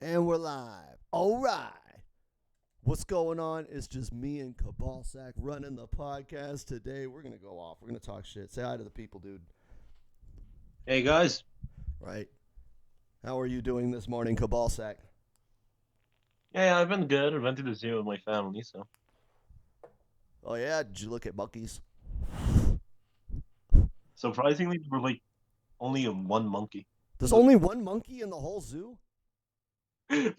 And we're live. All right. What's going on? It's just me and Kabalsack running the podcast today. We're going to go off. We're going to talk shit. Say hi to the people, dude. Hey guys, Right? How are you doing this morning, Kabalsack? yeah, I've been good. I went to the zoo with my family, so Oh, yeah? Did you look at monkeys? surprisingly, there were like only one monkey. There's only one monkey in the whole zoo?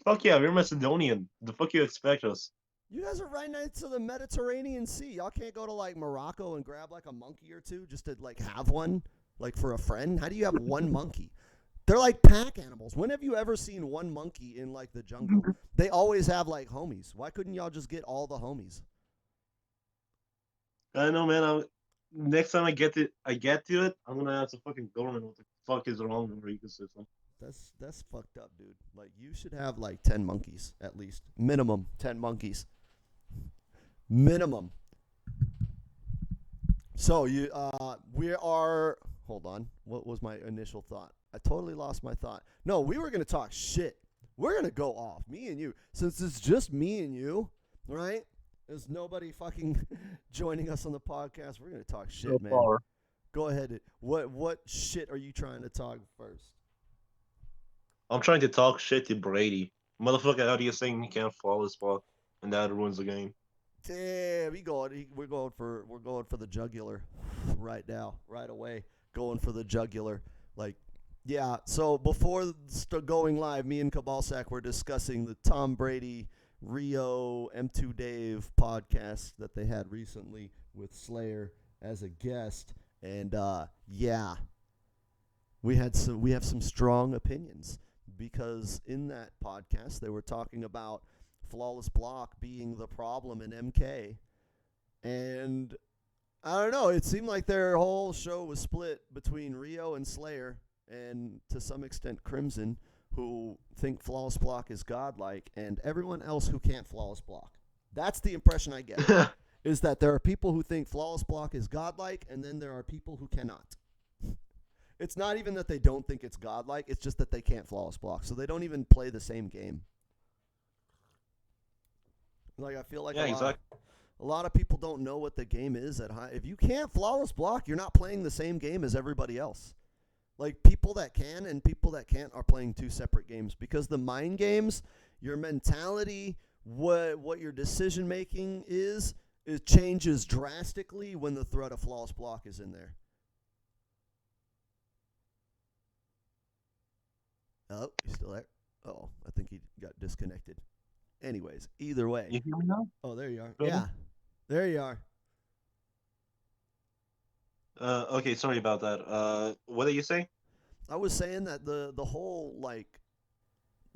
Fuck yeah, we're Macedonian. The fuck you expect us? You guys are right next to the Mediterranean Sea. Y'all can't go to like Morocco and grab like a monkey or two just to like have one, like for a friend? How do you have one monkey? They're like pack animals. When have you ever seen one monkey in like the jungle? They always have like homies. Why couldn't y'all just get all the homies? I know, man. Next time I get to it, I'm gonna ask the fucking government what the fuck is wrong with our ecosystem. That's fucked up, dude. Like you should have like 10 monkeys at least. Minimum 10 monkeys. Minimum. So you we are hold on. What was my initial thought? I totally lost my thought. No, we were going to talk shit. We're going to go off, me and you. Since it's just me and you, right? There's nobody fucking joining us on the podcast. We're going to talk So shit, man. far, Go ahead. What shit are you trying to talk first? I'm trying to talk shit to Brady. Motherfucker out here saying he can't follow his spot, and that ruins the game. Damn, we're going for the jugular right now, right away. Going for the jugular. Like, yeah. So before going live, me and Kabalsack were discussing the Tom Brady Rio M2 Dave podcast that they had recently with Slayer as a guest, and yeah, we have some strong opinions because in that podcast they were talking about flawless block being the problem in MK, and I don't know. It seemed like their whole show was split between Rio and Slayer, and to some extent Crimson, who think flawless block is godlike, and everyone else who can't flawless block. That's the impression I get. Is that there are people who think flawless block is godlike, and then there are people who cannot. It's not even that they don't think it's godlike, it's just that they can't flawless block. So they don't even play the same game. Like I feel like Yeah, exactly. a lot of people don't know what the game is at high. If you can't flawless block, you're not playing the same game as everybody else. Like people that can and people that can't are playing two separate games because the mind games, your mentality, what your decision making is, it changes drastically when the threat of flawless block is in there. Oh, you still there? Oh, I think he got disconnected. Anyways, either way. You hear me now, Oh, there you are. Brady? Yeah, there you are. Okay, sorry about that. What did you say? I was saying that the whole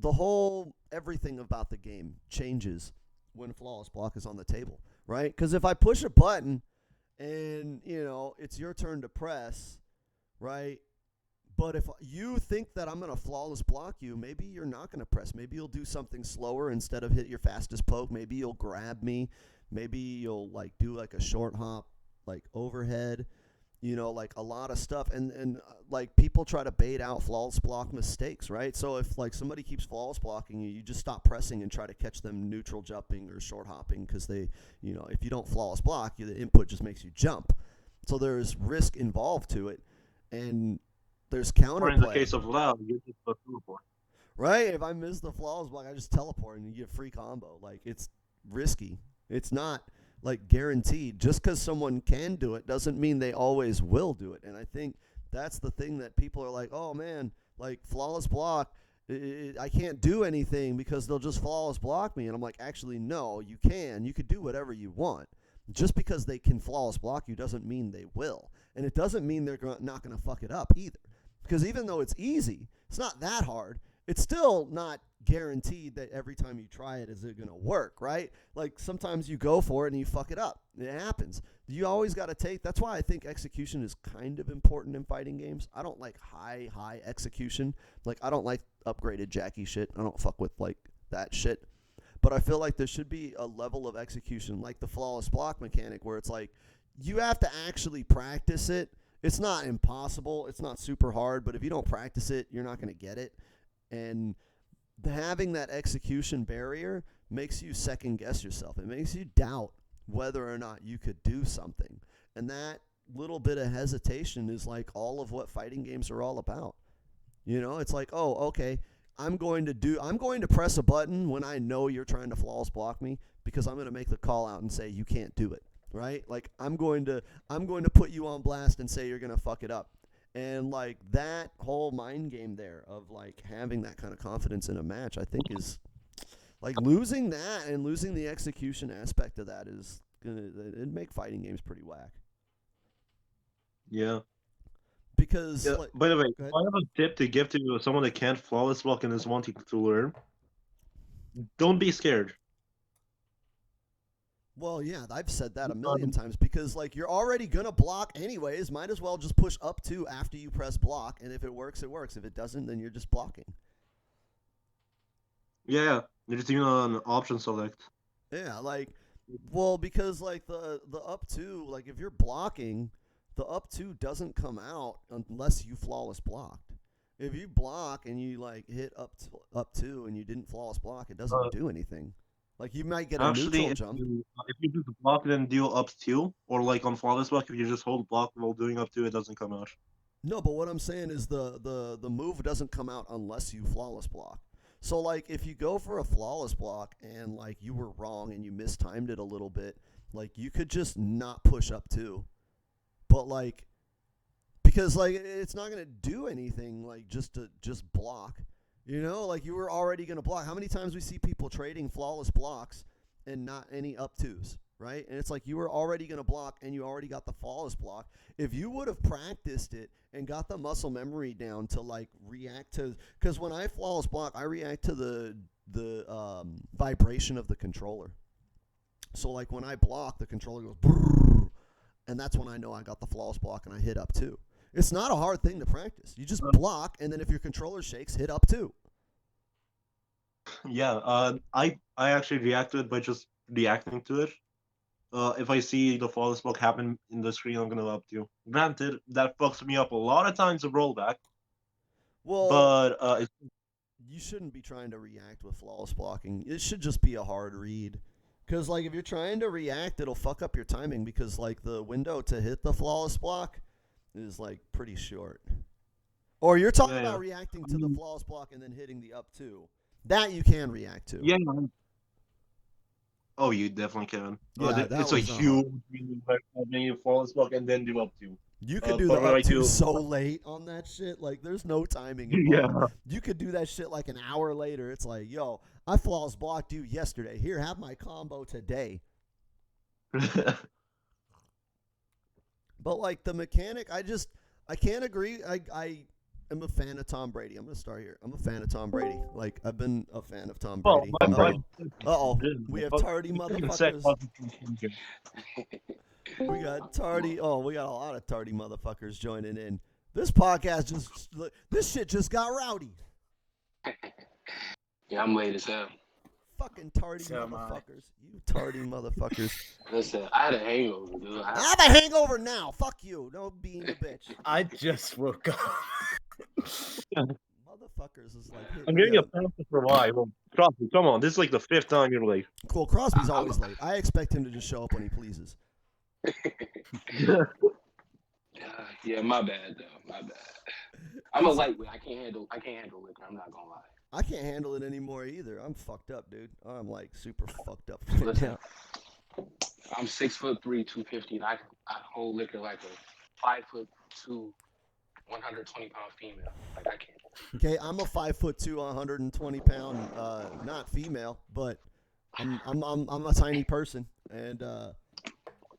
the whole everything about the game changes when flawless block is on the table, right? Because if I push a button and it's your turn to press, right? But if you think that I'm gonna flawless block you, maybe you're not gonna press. Maybe you'll do something slower instead of hit your fastest poke. Maybe you'll grab me. Maybe you'll like do like a short hop, like overhead. Like a lot of stuff, and like people try to bait out flawless block mistakes, right? So if like somebody keeps flawless blocking you, you just stop pressing and try to catch them neutral jumping or short hopping because if you don't flawless block, the input just makes you jump. So there's risk involved to it, and there's Or in the counterplay, case of Loud, you just go through for. right? If I miss the flawless block, I just teleport and you get free combo. Like it's risky. It's not like guaranteed. Just because someone can do it doesn't mean they always will do it. And I think that's the thing that people are like, oh man, like flawless block. I can't do anything because they'll just flawless block me. And I'm like, actually, no, you can. You could do whatever you want. Just because they can flawless block you doesn't mean they will. And it doesn't mean they're not going to fuck it up either. Because even though it's easy, it's not that hard. It's still not guaranteed that every time you try it is it going to work, right? Like sometimes you go for it and you fuck it up. It happens. You always got to take. That's why I think execution is kind of important in fighting games. I don't like high execution. Like I don't like upgraded Jackie shit. I don't fuck with like that shit. But I feel like there should be a level of execution like the flawless block mechanic where it's like you have to actually practice it. It's not impossible. It's not super hard, but if you don't practice it, you're not going to get it. And having that execution barrier makes you second guess yourself. It makes you doubt whether or not you could do something. And that little bit of hesitation is like all of what fighting games are all about. You know, it's like, oh, okay, I'm going to press a button when I know you're trying to flawless block me because I'm going to make the call out and say you can't do it, right? Like I'm going to put you on blast and say you're going to fuck it up. And like that whole mind game there of like having that kind of confidence in a match, I think is like losing that and losing the execution aspect of that is it'd make fighting games pretty whack. Yeah. Because Yeah. like, By the way, go ahead. I have a tip to give to someone that can't flawless block and is wanting to learn. Don't be scared. Well, yeah, I've said that a million times because like you're already gonna block anyways. Might as well just push up 2 after you press block, and if it works, it works. If it doesn't, then you're just blocking. Yeah, there's even an option select. Yeah, like, well, because like the up 2, like if you're blocking, the up 2 doesn't come out unless you flawless blocked. If you block and you like hit up 2 and you didn't flawless block, it doesn't do anything. Like you might get a Actually, neutral jump. if you just block and then do up 2, or like on flawless block, if you just hold block while doing up 2, it doesn't come out. No, but what I'm saying is the move doesn't come out unless you flawless block. So like if you go for a flawless block and like you were wrong and you mistimed it a little bit, like you could just not push up 2. But like because like it's not going to do anything like just to just block. You know, like you were already going to block. How many times we see people trading flawless blocks and not any up 2s, right? And it's like you were already going to block and you already got the flawless block. If you would have practiced it and got the muscle memory down to like react to, because when I flawless block, I react to the vibration of the controller. So like when I block, the controller goes brrr, and that's when I know I got the flawless block and I hit up 2. It's not a hard thing to practice. You just block, and then if your controller shakes, hit up 2. Yeah, I actually reacted by just reacting to it. If I see the flawless block happen in the screen, I'm gonna up 2. Granted, that fucks me up a lot of times of rollback, Well, but you shouldn't be trying to react with flawless blocking. It should just be a hard read. Because, like, if you're trying to react, it'll fuck up your timing because, like, the window to hit the flawless block is, like, pretty short. Or you're talking about reacting to the flawless block and then hitting the up 2. That you can react to. Yeah. Oh, you definitely can. Yeah, it's a huge flawless block and then do up 2. You could do the up 2 so late on that shit. Like, there's no timing involved. Yeah. You could do that shit like an hour later. It's like, yo, I flawless blocked you yesterday. Here, have my combo today. But, like, the mechanic, I can't agree. I am a fan of Tom Brady. I'm going to start here. I'm a fan of Tom Brady. Like, I've been a fan of Tom Brady. Uh-oh. We have tardy motherfuckers. We got tardy. Oh, we got a lot of tardy motherfuckers joining in. This podcast this shit just got rowdy. Yeah, I'm late as hell. Fucking tardy motherfuckers. You tardy motherfuckers. Listen, I had a hangover, dude. I have a hangover now. Fuck you. Don't be a bitch. I just woke up. Motherfuckers is like. I'm getting a pass to survive. Crosby, come on. This is like the 5th time you're late. Cool. Crosby's always late. I expect him to just show up when he pleases. Yeah, my bad though. My bad. I'm a lightweight. I can't handle liquor. I'm not gonna lie. I can't handle it anymore either. I'm fucked up, dude. I'm like super fucked up right now. I'm 6'3", 250, and I hold liquor like a 5'2", 120-pound female. Like I can't. Okay, I'm a 5'2", 120-pound, not female, but I'm a tiny person, and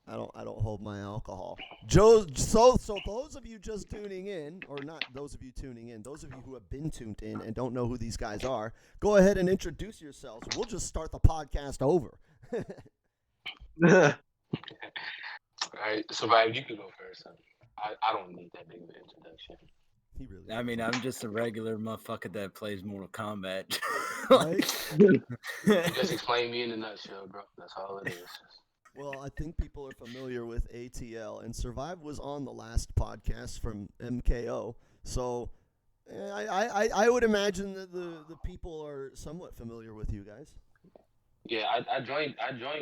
I don't hold my alcohol. So those of you just tuning in, or not those of you tuning in, those of you who have been tuned in and don't know who these guys are, go ahead and introduce yourselves. We'll just start the podcast over. All right, Survived, you can go first. I don't need that big of an introduction. He really. I mean, I'm just a regular motherfucker that plays Mortal Kombat. Right? Just explain me in a nutshell, bro. That's all it is. Well, I think people are familiar with ATL, and Survive was on the last podcast from MKO. So I would imagine that the people are somewhat familiar with you guys. Yeah, I joined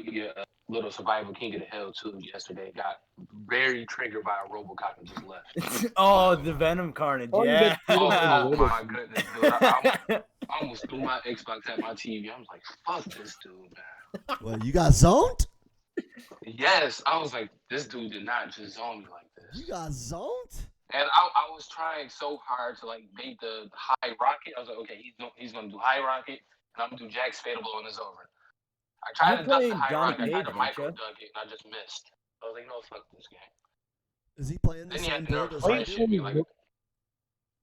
your little Survival King of the Hill too yesterday. Got very triggered by a RoboCop and just left. Oh, the Venom Carnage. Oh, you Yeah. get Oh, treated oh like a my robot. goodness, dude! I almost threw my Xbox at my TV. I was like, "Fuck this dude, man." Well, you got zoned. Yes, I was like, "This dude did not just zone me like You this." got zoned. And I was trying so hard to like bait the high rocket. I was like, "Okay, he's gonna do high rocket, and I'm gonna do Jack's fatal blow, and it's over." I tried to You duck the playing high Johnny rocket. I tried Cage, to don't micro you? duck it, and I just missed. I was like, "No, fuck this game." Is he playing the Then you same had to nerf build to as I Why do? friendship me like,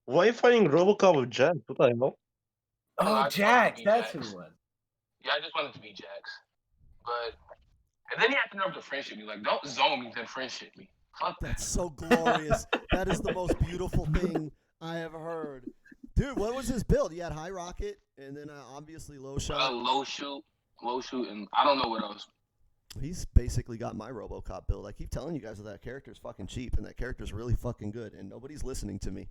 Why are you fighting Robocop with Jen? What the hell? "No, Oh, I just wanted to Jack. be That's who Jax." it was. Yeah, I just wanted to be Jax. But and then you have to nerf to friendship me. Like, don't zone me, then friendship me. Fuck that. That's so glorious. That is the most beautiful thing I ever heard. Dude, what was his build? He had high rocket and then obviously low shot. Low shoot, and I don't know what else. He's basically got my RoboCop build. I keep telling you guys that character's fucking cheap and that character's really fucking good, and nobody's listening to me.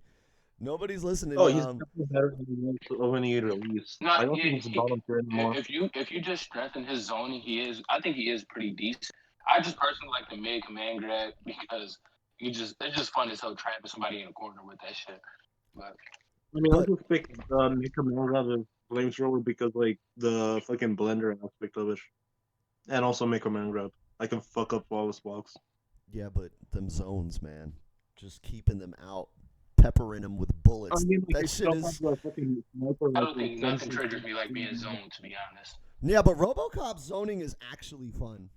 Nobody's listening. Oh, he's definitely better than he was when he released. No, I don't yeah, think he's a bottom tier anymore. if you just strengthen his zoning, I think he is pretty decent. I just personally like the mid command grab because it's just fun as hell trapping somebody in a corner with that shit. But I mean, I But- just picked Mika Mora the flamethrower because like the fucking blender aspect of it, and also Mika Man grab. I can fuck up flawless blocks. Yeah, but them zones, man, just keeping them out, peppering them with bullets. That shit is. I don't think nothing triggers me like being zoned, to be honest. Yeah, but RoboCop zoning is actually fun.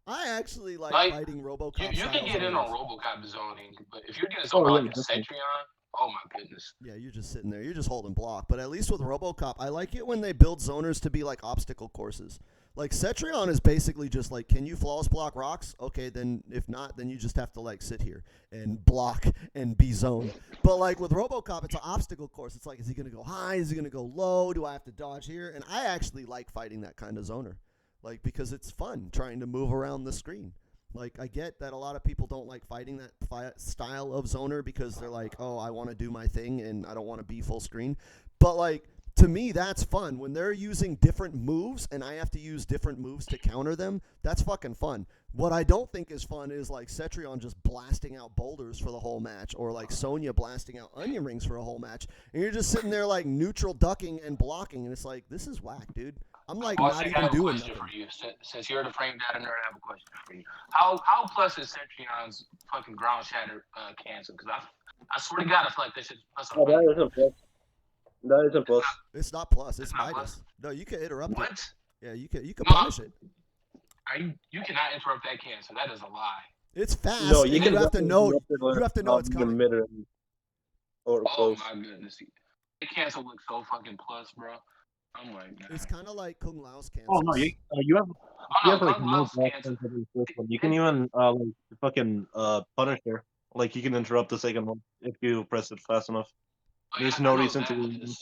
I actually like fighting RoboCop. You can get in on RoboCop zoning, but if you're getting Oh, zoned yeah, like a definitely. Cetrion, oh my goodness. Yeah, you're just sitting there. You're just holding block. But at least with RoboCop, I like it when they build zoners to be like obstacle courses. Like Cetrion is basically just like, can you flawless block rocks? Okay, then if not, then you just have to like sit here and block and be zoned. But like with RoboCop, it's an obstacle course. It's like, is he gonna go high? Is he gonna go low? Do I have to dodge here? And I actually like fighting that kind of zoner, like because it's fun trying to move around the screen. Like, I get that a lot of people don't like fighting that style of zoner because they're like, oh, I want to do my thing and I don't want to be full screen. But, like, to me, that's fun. When they're using different moves and I have to use different moves to counter them, that's fucking fun. What I don't think is fun is, like, Cetrion just blasting out boulders for the whole match or, like, Sonya blasting out onion rings for a whole match. And you're just sitting there, like, neutral ducking and blocking. And it's like, this is whack, dude. I'm, like, Also, not I even have a doing question nothing. for you. Since you're the frame data nerd, I have a question for you. How plus is Cetrion's fucking ground shatter cancel? Because I swear to God, I feel like this shit plus. Oh, that is a plus. That is a plus. It's not plus. It's It's not minus. plus? No, you can interrupt it. What? Yeah, you can No. punish it. You cannot interrupt that cancel. That is a lie. It's fast. No, and you can have to know. You have to know it's coming. Or Oh close. my goodness. The cancel looks so fucking plus, bro. I'm like, nah. It's kind of like Kung Lao's cancels. Oh no, you have Oh, you have like Kung no Lao's block cancel. for the first one. You can even like fucking Punisher. Like you can interrupt the second one if you press it fast enough. Oh, There's yeah, no I know reason that. to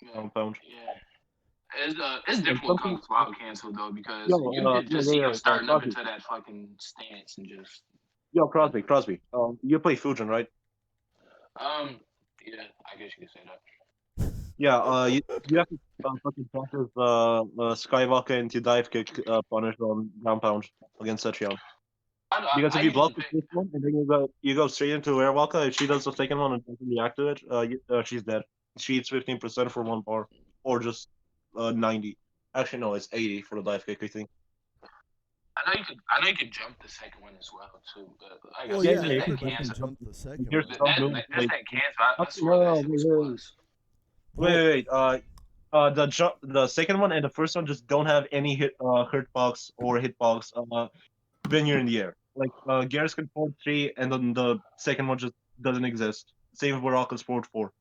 Yeah. compound. Yeah. It's difficult something- with wild cancel though because Yo, you can just see him starting up Crosby. into that fucking stance and just Yo, Crosby. You play Fujin, right? yeah, I guess you could say that. Yeah. You have to fucking practice Skywalker into dive kick punish on compound against Setrion. I know, Because I if you block usually the first one and then you go straight into Airwalker, if she does the second one and doesn't react to it, she's dead. She eats 15% for one bar, or just 90. Actually, no, it's 80 for the dive kick. I think. I know you could jump the second one as well too. But like Well, I said, yeah, that's that everybody can cancel. jump the second Here's one. That's that cancel. I swear No, that shit was wait. plus. Wait. The second one and the first one just don't have any hurt box or hitbox when you're in the air. Like Gears can port 3, and then the second one just doesn't exist. Same with Rocket's port 4.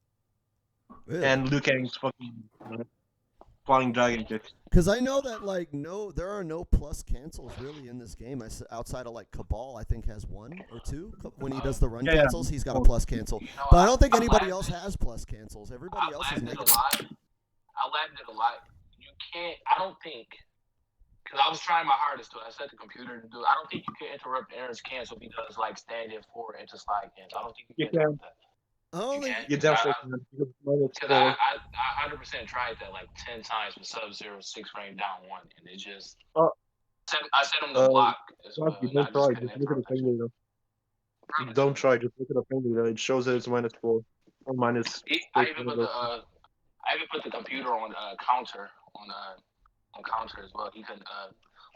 Really? And Liu Kang's fucking flying dragon kick. Because I know that like there are no plus cancels really in this game. Outside of like Cabal, I think has one or two. When he does the run Yeah, yeah. cancels, he's got a plus cancel. You know, But I don't think I'm anybody laughing. else has plus cancels. Everybody I else is laughed at negative. a lot. I laughed at a lot. You can't. I don't think. Because I was trying my hardest to. I set the computer to do it. I don't think you can interrupt Aaron's cancel because like stand in 4 into slide cancel. I don't think you You can interrupt that. I You only can't. You damn sure can. Because minus Because 4. I 100% tried that like 10 times with Sub-Zero 6 frame down one, and it just Uh, I set him to uh, block as Fuck, well, you and I don't just try. couldn't Just hit look at from the that thing shit. data. Prove it to Don't me. try. Just look at the thing data. It shows that it's minus 4 or minus I 6. even put the computer on counter on counter as well. He couldn't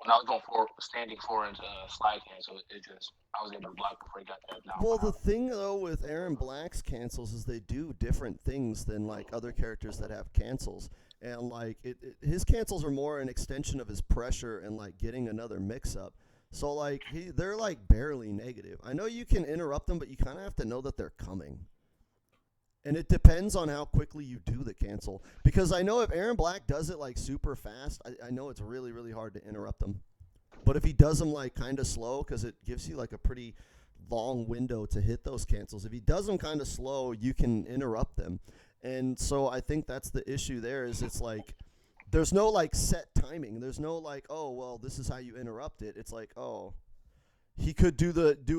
when I was going for standing 4 inch slide cancel, it just I was able to block before he got that down Well, one the out. thing though with Aaron Black's cancels is they do different things than like other characters that have cancels, and like his cancels are more an extension of his pressure and like getting another mix up. So like they're like barely negative. I know you can interrupt them, but you kind of have to know that they're coming. And it depends on how quickly you do the cancel. Because I know if Aaron Black does it like super fast, I know it's really, really hard to interrupt them. But if he does them like kind of slow, because it gives you like a pretty long window to hit those cancels. If he does them kind of slow, you can interrupt them. And so I think that's the issue there is it's like there's no like set timing. There's no like, oh well, this is how you interrupt it. It's like, oh, he could do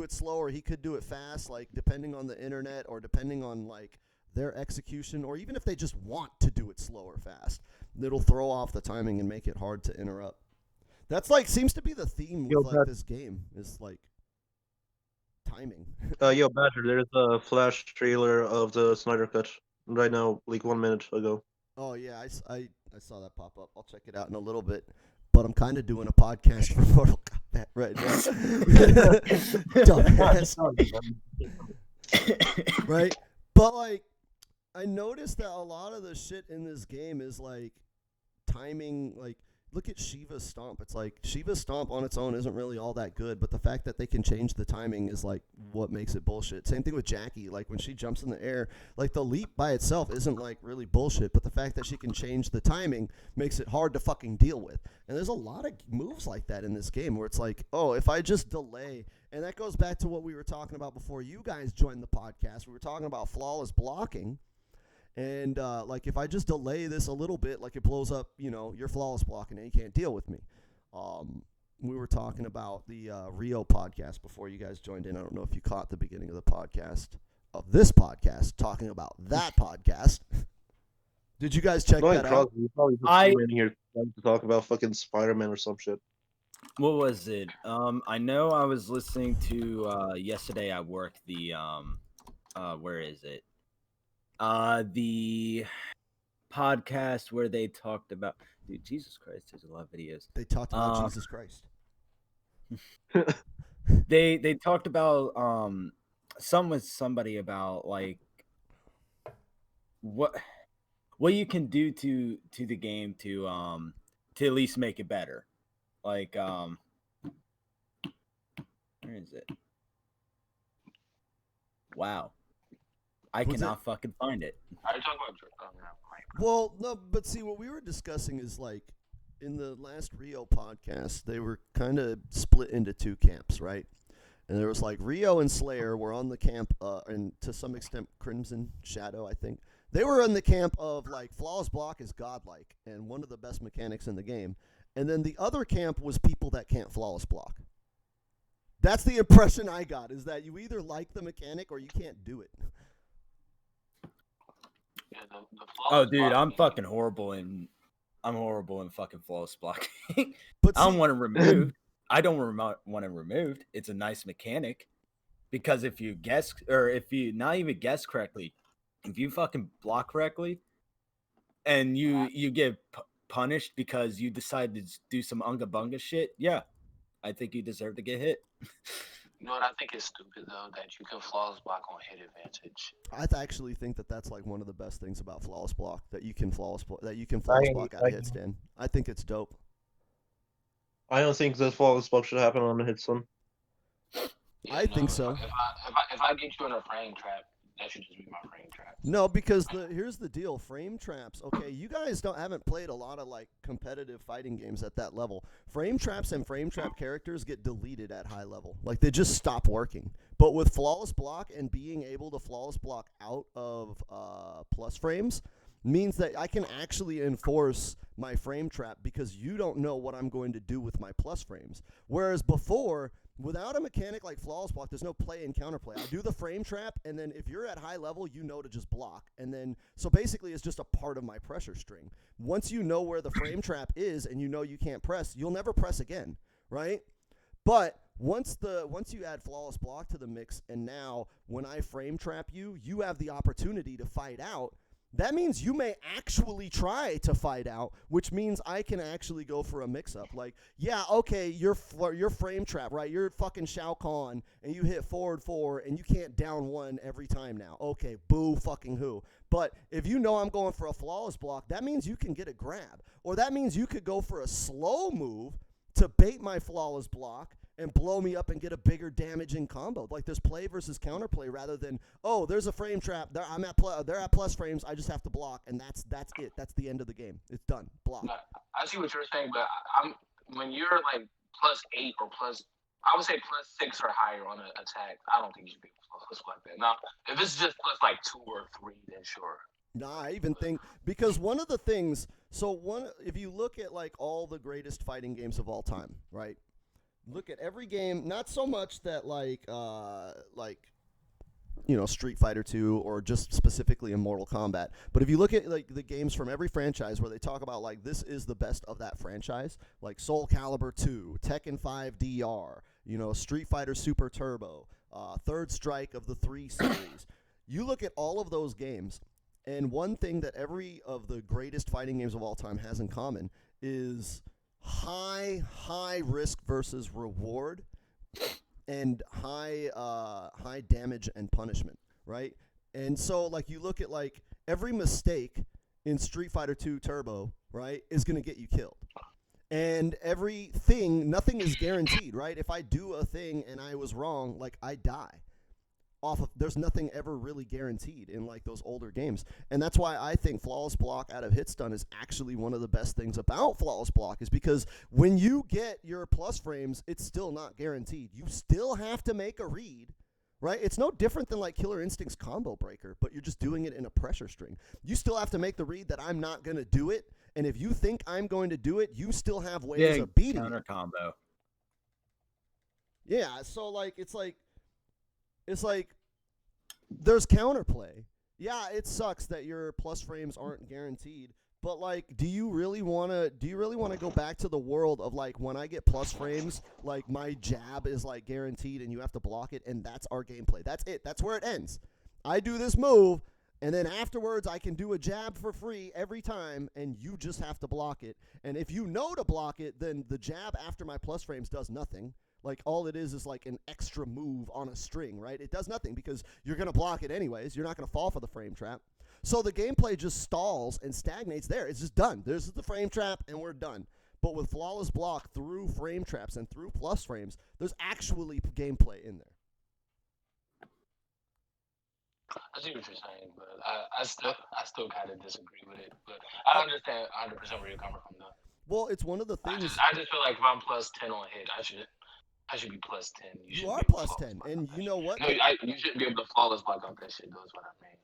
it slow or he could do it fast, like depending on the internet or depending on like their execution, or even if they just want to do it slow or fast, it'll throw off the timing and make it hard to interrupt. That's like seems to be the theme Yo, with like this game is like timing. Yo, Badger, there's a flash trailer of the Snyder Cut right now, like 1 minute ago. Oh yeah, I saw that pop up. I'll check it out in a little bit. But I'm kind of doing a podcast for Mortal Kombat right now. Dumbass. Right? But like I noticed that a lot of the shit in this game is like timing. Like look at Shiva's Stomp. It's like Shiva's Stomp on its own isn't really all that good, but the fact that they can change the timing is like what makes it bullshit. Same thing with Jackie. Like when she jumps in the air, like the leap by itself isn't like really bullshit, but the fact that she can change the timing makes it hard to fucking deal with. And there's a lot of moves like that in this game where it's like, oh, if I just delay, and that goes back to what we were talking about before you guys joined the podcast. We were talking about flawless blocking. And like if I just delay this a little bit, like it blows up, your flawless blocking and you can't deal with me. We were talking about the Rio podcast before you guys joined in. I don't know if you caught the beginning of the podcast, of this podcast, talking about that podcast. Did you guys check that out? You probably just came in here to talk about fucking Spider-Man or some shit. What was it? I know I was listening to yesterday at work the where is it? The podcast where they talked about, dude, Jesus Christ, there's a lot of videos. They talked about Jesus Christ. They talked about some with somebody about like what you can do to the game to at least make it better. Like where is it? Wow. I cannot fucking find it. Are you talking about? Well, no, but see, what we were discussing is like in the last Rio podcast, they were kind of split into two camps, right? And there was like Rio and Slayer were on the camp, and to some extent Crimson Shadow, I think. They were in the camp of like flawless block is godlike and one of the best mechanics in the game. And then the other camp was people that can't flawless block. That's the impression I got, is that you either like the mechanic or you can't do it. Yeah, oh, dude, I'm fucking horrible in fucking flawless blocking. But I don't want it removed. I don't want it removed. It's a nice mechanic because if you guess, or if you not even guess correctly, if you fucking block correctly, and you get punished because you decided to do some unga bunga shit, yeah, I think you deserve to get hit. You know what I think is stupid though, that you can flawless block on hit advantage. I actually think that that's like one of the best things about flawless block, that you can flawless block out of hit stand. I think it's dope. I don't think the flawless block should happen on the hit stun. Yeah, I think so. If I get you in a frame trap, that should just be my frame trap. No, because here's the deal: frame traps. Okay, you guys haven't played a lot of like competitive fighting games at that level. Frame traps and frame trap characters get deleted at high level, like they just stop working. But with flawless block and being able to flawless block out of plus frames means that I can actually enforce my frame trap because you don't know what I'm going to do with my plus frames. Whereas before, Without a mechanic like flawless block, there's no play and counterplay. I do the frame trap, and then if you're at high level, you know to just block. And then, so basically, it's just a part of my pressure string. Once you know where the frame trap is and you know you can't press, you'll never press again, right? But once you add flawless block to the mix, and now when I frame trap you, you have the opportunity to fight out. That means you may actually try to fight out, which means I can actually go for a mix-up. Like, yeah, okay, you're frame trap, right? You're fucking Shao Kahn, and you hit forward 4, and you can't down 1 every time now. Okay, boo fucking who. But if you know I'm going for a flawless block, that means you can get a grab. Or that means you could go for a slow move to bait my flawless block and blow me up and get a bigger damaging combo. Like, there's play versus counterplay rather than, oh, there's a frame trap. They're at plus frames. I just have to block, and that's it. That's the end of the game. It's done. Block. I see what you're saying, but when you're like +8 or I would say +6 or higher on an attack, I don't think you should be plus like that. Now, if it's just plus like 2 or 3, then sure. Nah, I even think, because one of the things, if you look at like all the greatest fighting games of all time, right? Look at every game, not so much that Street Fighter 2 or just specifically in Mortal Kombat, but if you look at like the games from every franchise where they talk about like this is the best of that franchise, like Soul Calibur 2, Tekken 5 DR, Street Fighter Super Turbo, Third Strike of the 3 series. You look at all of those games, and one thing that every of the greatest fighting games of all time has in common is high risk versus reward and high damage and punishment, right? And so like you look at like every mistake in Street Fighter 2 Turbo, right, is going to get you killed. And nothing is guaranteed, right? If I do a thing and I was wrong, like I die. There's nothing ever really guaranteed in like those older games, and that's why I think flawless block out of Hitstun is actually one of the best things about flawless block, is because when you get your plus frames, it's still not guaranteed. You still have to make a read, right? It's no different than like Killer Instinct's combo breaker, but you're just doing it in a pressure string. You still have to make the read that I'm not going to do it, and if you think I'm going to do it, you still have ways of beating counter it. Combo. Yeah, so like it's like there's counterplay. Yeah, it sucks that your plus frames aren't guaranteed, but like do you really want to go back to the world of like when I get plus frames, like my jab is like guaranteed and you have to block it, and that's our gameplay. That's it. That's where it ends. I do this move, and then afterwards I can do a jab for free every time, and you just have to block it. And if you know to block it, then the jab after my plus frames does nothing. Like, all it is like an extra move on a string, right? It does nothing because you're going to block it anyways. You're not going to fall for the frame trap. So the gameplay just stalls and stagnates there. It's just done. There's the frame trap, and we're done. But with flawless block through frame traps and through plus frames, there's actually gameplay in there. I see what you're saying, but I still kind of disagree with it. But I understand 100% where you're coming from, though. Well, it's one of the things. I just feel like if I'm +10 on hit, I should be +10. You are +10, and you know what? No, you shouldn't be able to flawless block off that shit, though, is what I mean.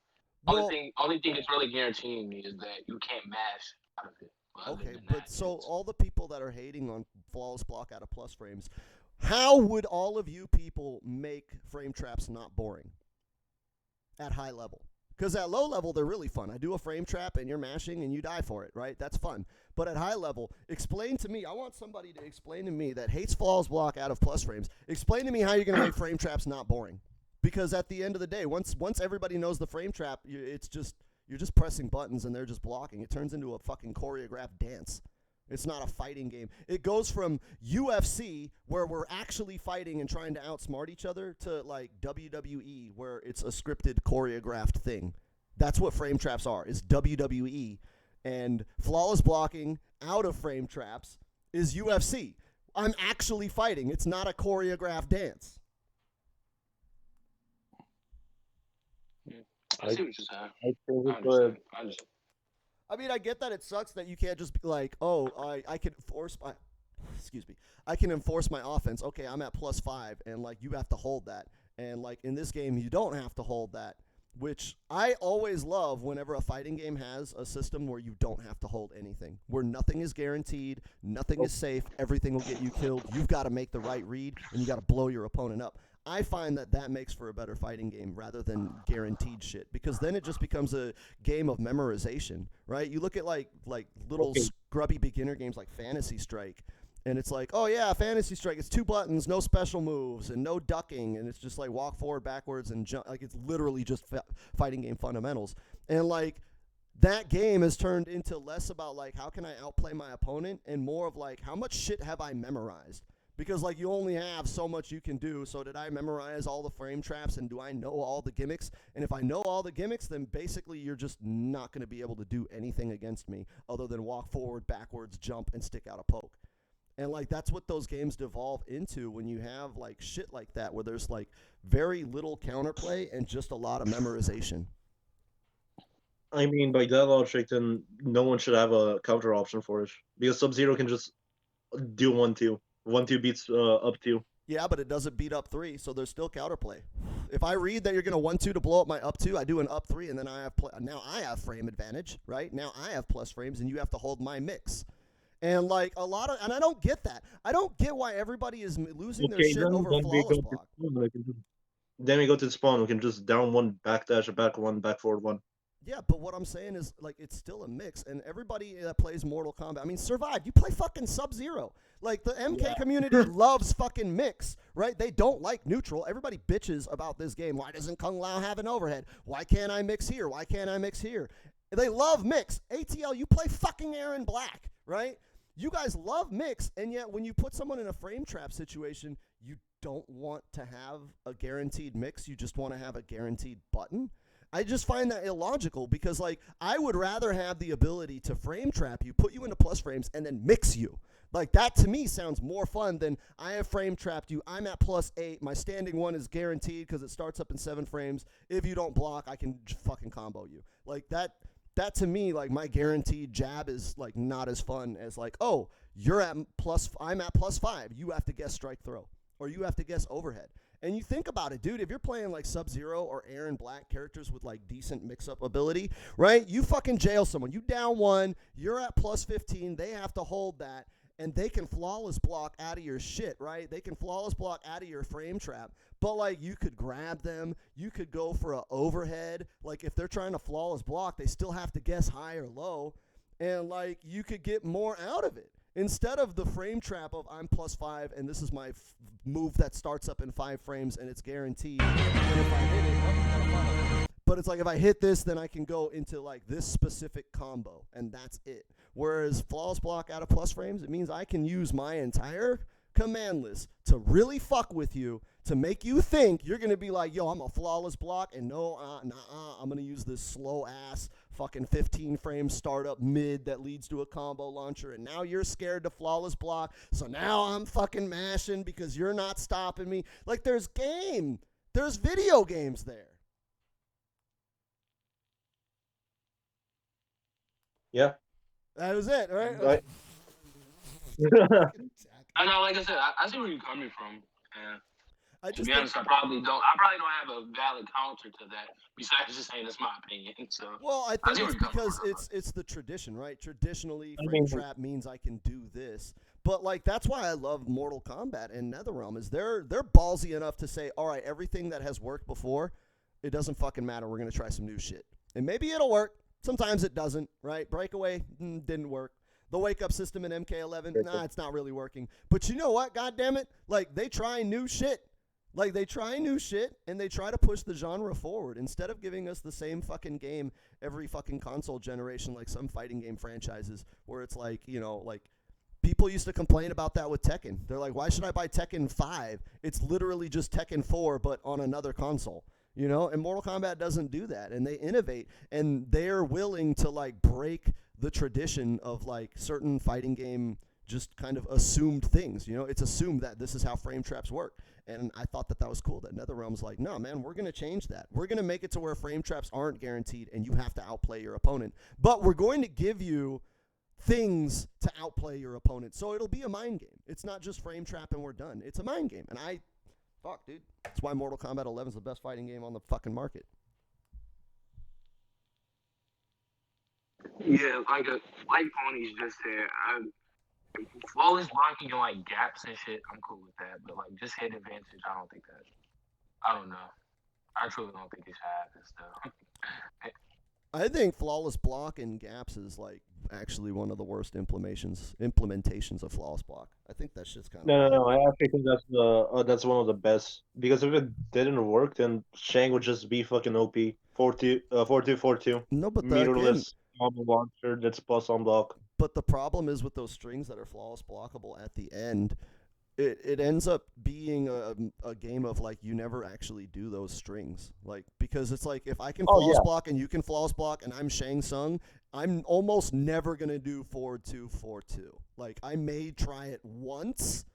Well, Only thing it's really guaranteeing me is that you can't mash out of it. Okay, but so all the people that are hating on flawless block out of plus frames, how would all of you people make frame traps not boring at high level? Because at low level, they're really fun. I do a frame trap, and you're mashing, and you die for it, right? That's fun. But at high level, explain to me. I want somebody to explain to me that hates flawless block out of plus frames. Explain to me how you're going to make frame traps not boring. Because at the end of the day, once everybody knows the frame trap, you're just pressing buttons, and they're just blocking. It turns into a fucking choreographed dance. It's not a fighting game. It goes from UFC, where we're actually fighting and trying to outsmart each other, to like WWE, where it's a scripted, choreographed thing. That's what frame traps are. It's WWE. And flawless blocking out of frame traps is UFC. I'm actually fighting. It's not a choreographed dance. I see what you're saying. I think we could. I mean, I get that it sucks that you can't just be like, oh, I can enforce my, I can enforce my offense. Okay, I'm at +5, and like you have to hold that. And like in this game, you don't have to hold that. which I always love whenever a fighting game has a system where you don't have to hold anything, where nothing is guaranteed, nothing is safe, everything will get you killed. You've got to make the right read, and you got to blow your opponent up. I find that makes for a better fighting game rather than guaranteed shit, because then it just becomes a game of memorization, right? You look at like little scrubby beginner games like Fantasy Strike, and it's like, oh yeah, Fantasy Strike, it's 2 buttons, no special moves, and no ducking, and it's just like walk forward, backwards, and jump. Like, it's literally just fighting game fundamentals. And like, that game has turned into less about like, how can I outplay my opponent, and more of like, how much shit have I memorized? Because like, you only have so much you can do. So did I memorize all the frame traps, and do I know all the gimmicks? And if I know all the gimmicks, then basically you're just not going to be able to do anything against me other than walk forward, backwards, jump, and stick out a poke. And like, that's what those games devolve into when you have like shit like that, where there's like very little counterplay and just a lot of memorization. I mean, by that logic, then no one should have a counter option for it, because Sub-Zero can just do 1-2. 1-2 beats up 2. Yeah, but it doesn't beat up 3, so there's still counterplay. If I read that you're going to 1-2 to blow up my up 2, I do an up 3, and then now I have frame advantage, right? Now I have plus frames, and you have to hold my mix. And like, and I don't get that. I don't get why everybody is losing their shit over flawless block. Then we go to the spawn. We can just down 1, backdash, back 1, back forward 1. Yeah, but what I'm saying is, like, it's still a mix, and everybody that plays Mortal Kombat, I mean, Survived, you play fucking Sub-Zero. Like, the MK community loves fucking mix, right? They don't like neutral. Everybody bitches about this game. Why doesn't Kung Lao have an overhead? Why can't I mix here? Why can't I mix here? They love mix. ATL, you play fucking Aaron Black, right? You guys love mix, and yet when you put someone in a frame trap situation, you don't want to have a guaranteed mix. You just want to have a guaranteed button. I just find that illogical, because like, I would rather have the ability to frame trap you, put you into plus frames, and then mix you. Like, that to me sounds more fun than I have frame trapped you. I'm at +8. My standing 1 is guaranteed because it starts up in 7 frames. If you don't block, I can fucking combo you. Like, that to me, like, my guaranteed jab is like not as fun as like, oh, I'm at +5. You have to guess strike throw, or you have to guess overhead. And you think about it, dude, if you're playing like Sub-Zero or Aaron Black, characters with like decent mix-up ability, right? You fucking jail someone. You down 1, you're at +15, they have to hold that, and they can flawless block out of your shit, right? They can flawless block out of your frame trap. But like, you could grab them, you could go for an overhead. Like, if they're trying to flawless block, they still have to guess high or low, and like, you could get more out of it. Instead of the frame trap of I'm +5 and this is my move that starts up in 5 frames and it's guaranteed. And if I hit it, but it's like, if I hit this, then I can go into like this specific combo, and that's it. Whereas flawless block out of plus frames, it means I can use my entire command list to really fuck with you, to make you think you're going to be like, yo, I'm a flawless block, and no, I'm going to use this slow ass fucking 15 frame startup mid that leads to a combo launcher, and now you're scared to flawless block, so now I'm fucking mashing because you're not stopping me. Like, there's video games there. Yeah. That was it, right? I know, like I said, I see where you're coming from. And to be honest, I probably don't have a valid counter to that, besides just saying it's my opinion. So, well, I think it's because it's the tradition, right? Traditionally, frame trap means I can do this. But like, that's why I love Mortal Kombat and NetherRealm, is they're ballsy enough to say, all right, everything that has worked before, it doesn't fucking matter. We're gonna try some new shit, and maybe it'll work. Sometimes it doesn't, right? Breakaway didn't work. The wake-up system in MK11, it's not really working. But you know what? God damn it. Like, they try new shit. Like, they try new shit, and they try to push the genre forward. Instead of giving us the same fucking game every fucking console generation, like some fighting game franchises, where it's like, you know, like, people used to complain about that with Tekken. They're like, why should I buy Tekken 5? It's literally just Tekken 4, but on another console. You know, and Mortal Kombat doesn't do that, and they innovate, and they're willing to like break the tradition of like certain fighting game just kind of assumed things. You know, it's assumed that this is how frame traps work, and I thought that was cool. That NetherRealm's like, no, man, we're gonna change that. We're gonna make it to where frame traps aren't guaranteed, and you have to outplay your opponent. But we're going to give you things to outplay your opponent, so it'll be a mind game. It's not just frame trap and we're done. It's a mind game, and fuck, dude. That's why Mortal Kombat 11 is the best fighting game on the fucking market. Yeah, like Ponies just said, flawless blocking and like gaps and shit, I'm cool with that. But like just hit advantage, I don't think that. I don't know. I truly don't think it should happen still. I think flawless block and gaps is like actually one of the worst implementations of flawless block. I think that shit's kind of No, no, whack. no. I actually think that's one of the best because if it didn't work, then Shang would just be fucking OP. 4-2, 4-2, 4-2. No, but again, Meterless combo launcher that's plus on block. but the problem is with those strings that are flawless blockable at the end, it ends up being a game of like you never actually do those strings, like because it's like if I can Oh flawless yeah. block and you can flawless block and I'm Shang Tsung, I'm almost never gonna do 4-2-4-2. Like I may try it once,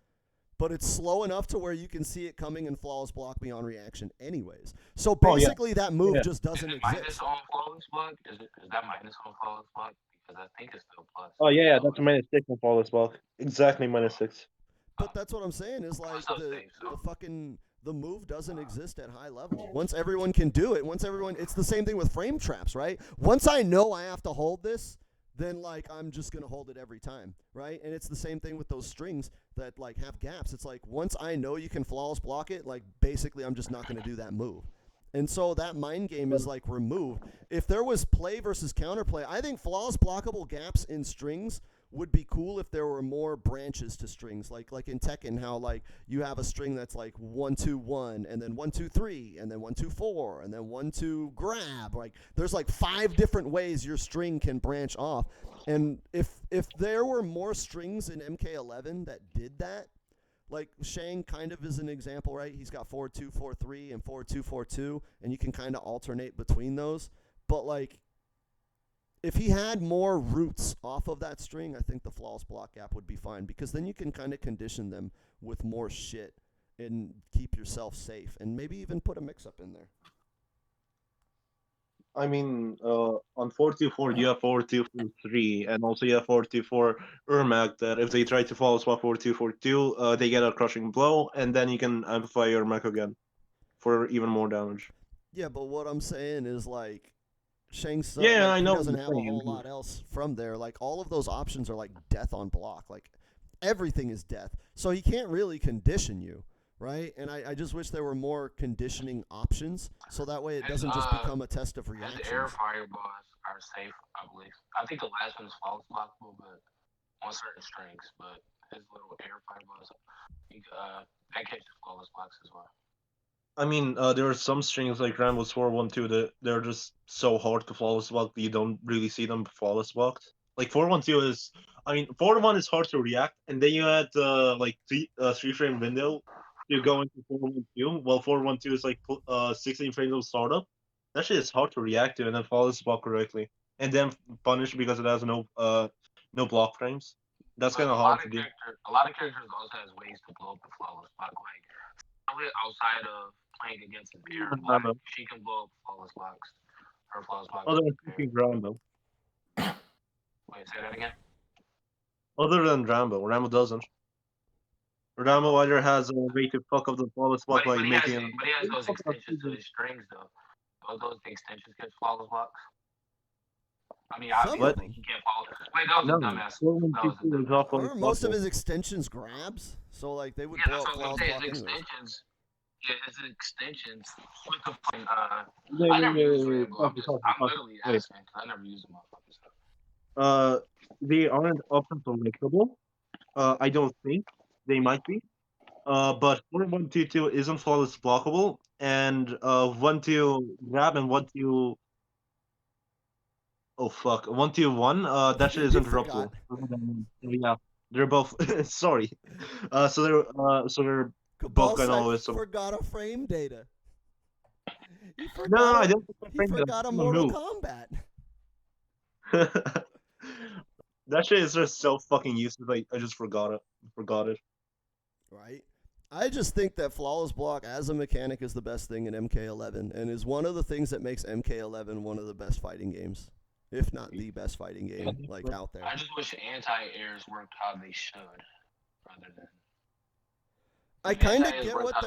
but it's slow enough to where you can see it coming and flawless block me on reaction anyways. So Oh yeah. basically that move Yeah. just Is doesn't it minus exist. on flawless block? Is that minus on flawless block? Because I think it's still plus. Oh yeah, that's a -6 on flawless block. Exactly -6. But that's what I'm saying is I'm like still the safe, so. the fucking the move doesn't exist at high level. Once everyone can do it, it's the same thing with frame traps, right? Once I know I have to hold this, then like I'm just gonna hold it every time, right? And it's the same thing with those strings that like have gaps. It's like once I know you can flawless block it, like basically I'm just not gonna do that move. And so that mind game is like removed. If there was play versus counterplay, I think flawless blockable gaps in strings would be cool if there were more branches to strings, like in Tekken, how like you have a string that's like 1-2-1, and then 1-2-3, and then 1-2-4, and then 1-2 grab. Like there's like 5 different ways your string can branch off, and if there were more strings in MK11 that did that, like Shang kind of is an example, right? He's got 4-2-4-3 and 4-2-4-2, and you can kind of alternate between those. But like if he had more roots off of that string, I think the flawless block gap would be fine because then you can kind of condition them with more shit and keep yourself safe and maybe even put a mix up in there. I mean, on 4-2-4 you have 4-2-4-3, and also you have 4-2-4 Ermac that if they try to follow swap 4-2-4-2, they get a crushing blow, and then you can amplify Ermac again for even more damage. Yeah, but what I'm saying is like Shang Tsung, Yeah, like I he know what doesn't you're have a whole saying. lot else from there. Like all of those options are like death on block. Like everything is death. So he can't really condition you, right? And I just wish there were more conditioning options so that way it His doesn't just become a test of his air reactions. fireballs are safe, I believe. I think the last one is flawless blockable, but on certain strings. But his little air fireballs, that catches flawless blocks as well. I mean, there are some strings like Rambo's 4-1-2 that they're just so hard to flawless block that you don't really see them flawless blocked. Like 4-1-2 is, I mean, 4-1 is hard to react, and then you add like three frame window, you go into 4-1-2. Well, 4-1-2 is like 16 frames of startup. That shit is hard to react to and then flawless block correctly, and then punish because it has no block frames. That's But kind of hard to do. a lot of characters also has ways to blow up the flawless block. Like probably outside of playing against an air block, Rambo. she can blow up flawless blocks. Her flawless block Other is than air. fucking Rambo. Wait, say that again. Other than Rambo doesn't. Ramo either has a way to fuck up the flawless block by making it. But he has those extensions to his strings though. Those extensions catch flawless blocks. I mean, Some of What? obviously them. he can't follow. Wait, that was No, a dumbass. four one That two was a two is dumbass. off flawless Aren't block. most of his extensions grabs? So like they would Yeah, blow that's up what I'm flawless saying. block His anyways. extensions. Yeah, his extensions. With the fucking, Wait, I wait, never wait, used wait, wait. Rambo. Copy, I'm copy. literally Wait. asking because I never used the motherfuckers. They aren't often selectable. I don't think they might be. But 4122 isn't flawless blockable, and 1-2 grab and 1-2 oh fuck 1-2-1 that shit is You forgot. interruptible. Yeah, they're both sorry. So they're both Cabal kind of said always some. forgot a frame data. No, I don't He think forgot a the Mortal move. Kombat. That shit is just so fucking useless. I just forgot it. Forgot it. Right? I just think that flawless block as a mechanic is the best thing in MK11 and is one of the things that makes MK11 one of the best fighting games, if not the best fighting game like out there. I just wish anti-airs worked how they should, rather than. I kind of Anti-airs get worked what how-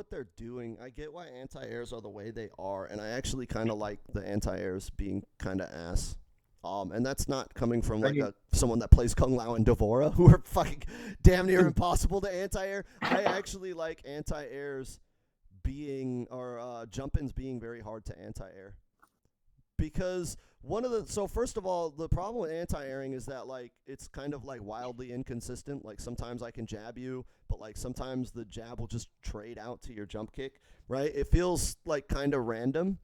they're doing. I get why anti-airs are the way they are, and I actually kind of like the anti-airs being kind of ass. And that's not coming from like mean- someone that plays Kung Lao and Devora, who are fucking damn near impossible to anti-air. I actually like anti-airs being or jump-ins being very hard to anti-air because so first of all, the problem with anti-airing is that like it's kind of like wildly inconsistent. Like sometimes I can jab you, but like sometimes the jab will just trade out to your jump kick, right? It feels like kind of random,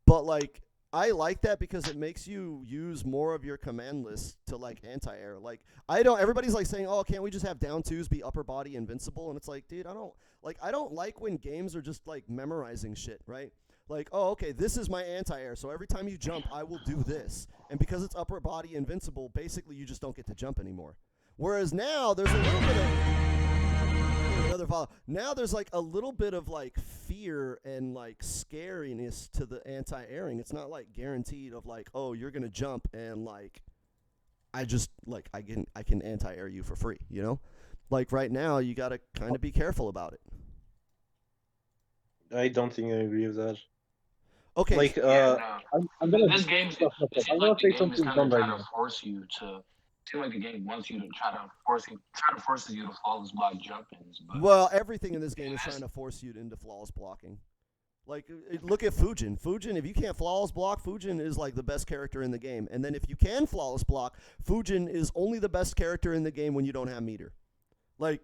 but like I like that because it makes you use more of your command list to like anti-air. Like everybody's like saying, "Oh, can't we just have down twos be upper body invincible?" And it's like, dude, I don't like when games are just like memorizing shit, right? Like, "Oh, okay, this is my anti-air. So every time you jump, I will do this." And because it's upper body invincible, basically you just don't get to jump anymore. Whereas now there's a little bit of another follow. Now there's like a little bit of like fear and like scariness to the anti-airing. It's not like guaranteed of like, oh, you're gonna jump and like I can anti-air you for free, you know? Like right now you gotta kind of be careful about it. I don't think I agree with that. Okay, Like, Yeah, no. I'm gonna This game, stuff like it that. seems I'm like gonna the say game is something kind dumb of right trying to now. force you to. It seems like the game wants you to try to force you to flawless block jump-ins. But well, everything in this game is trying to force you into flawless blocking. Like, look at Fujin. Fujin, if you can't flawless block, Fujin is like the best character in the game. And then if you can flawless block, Fujin is only the best character in the game when you don't have meter. Like,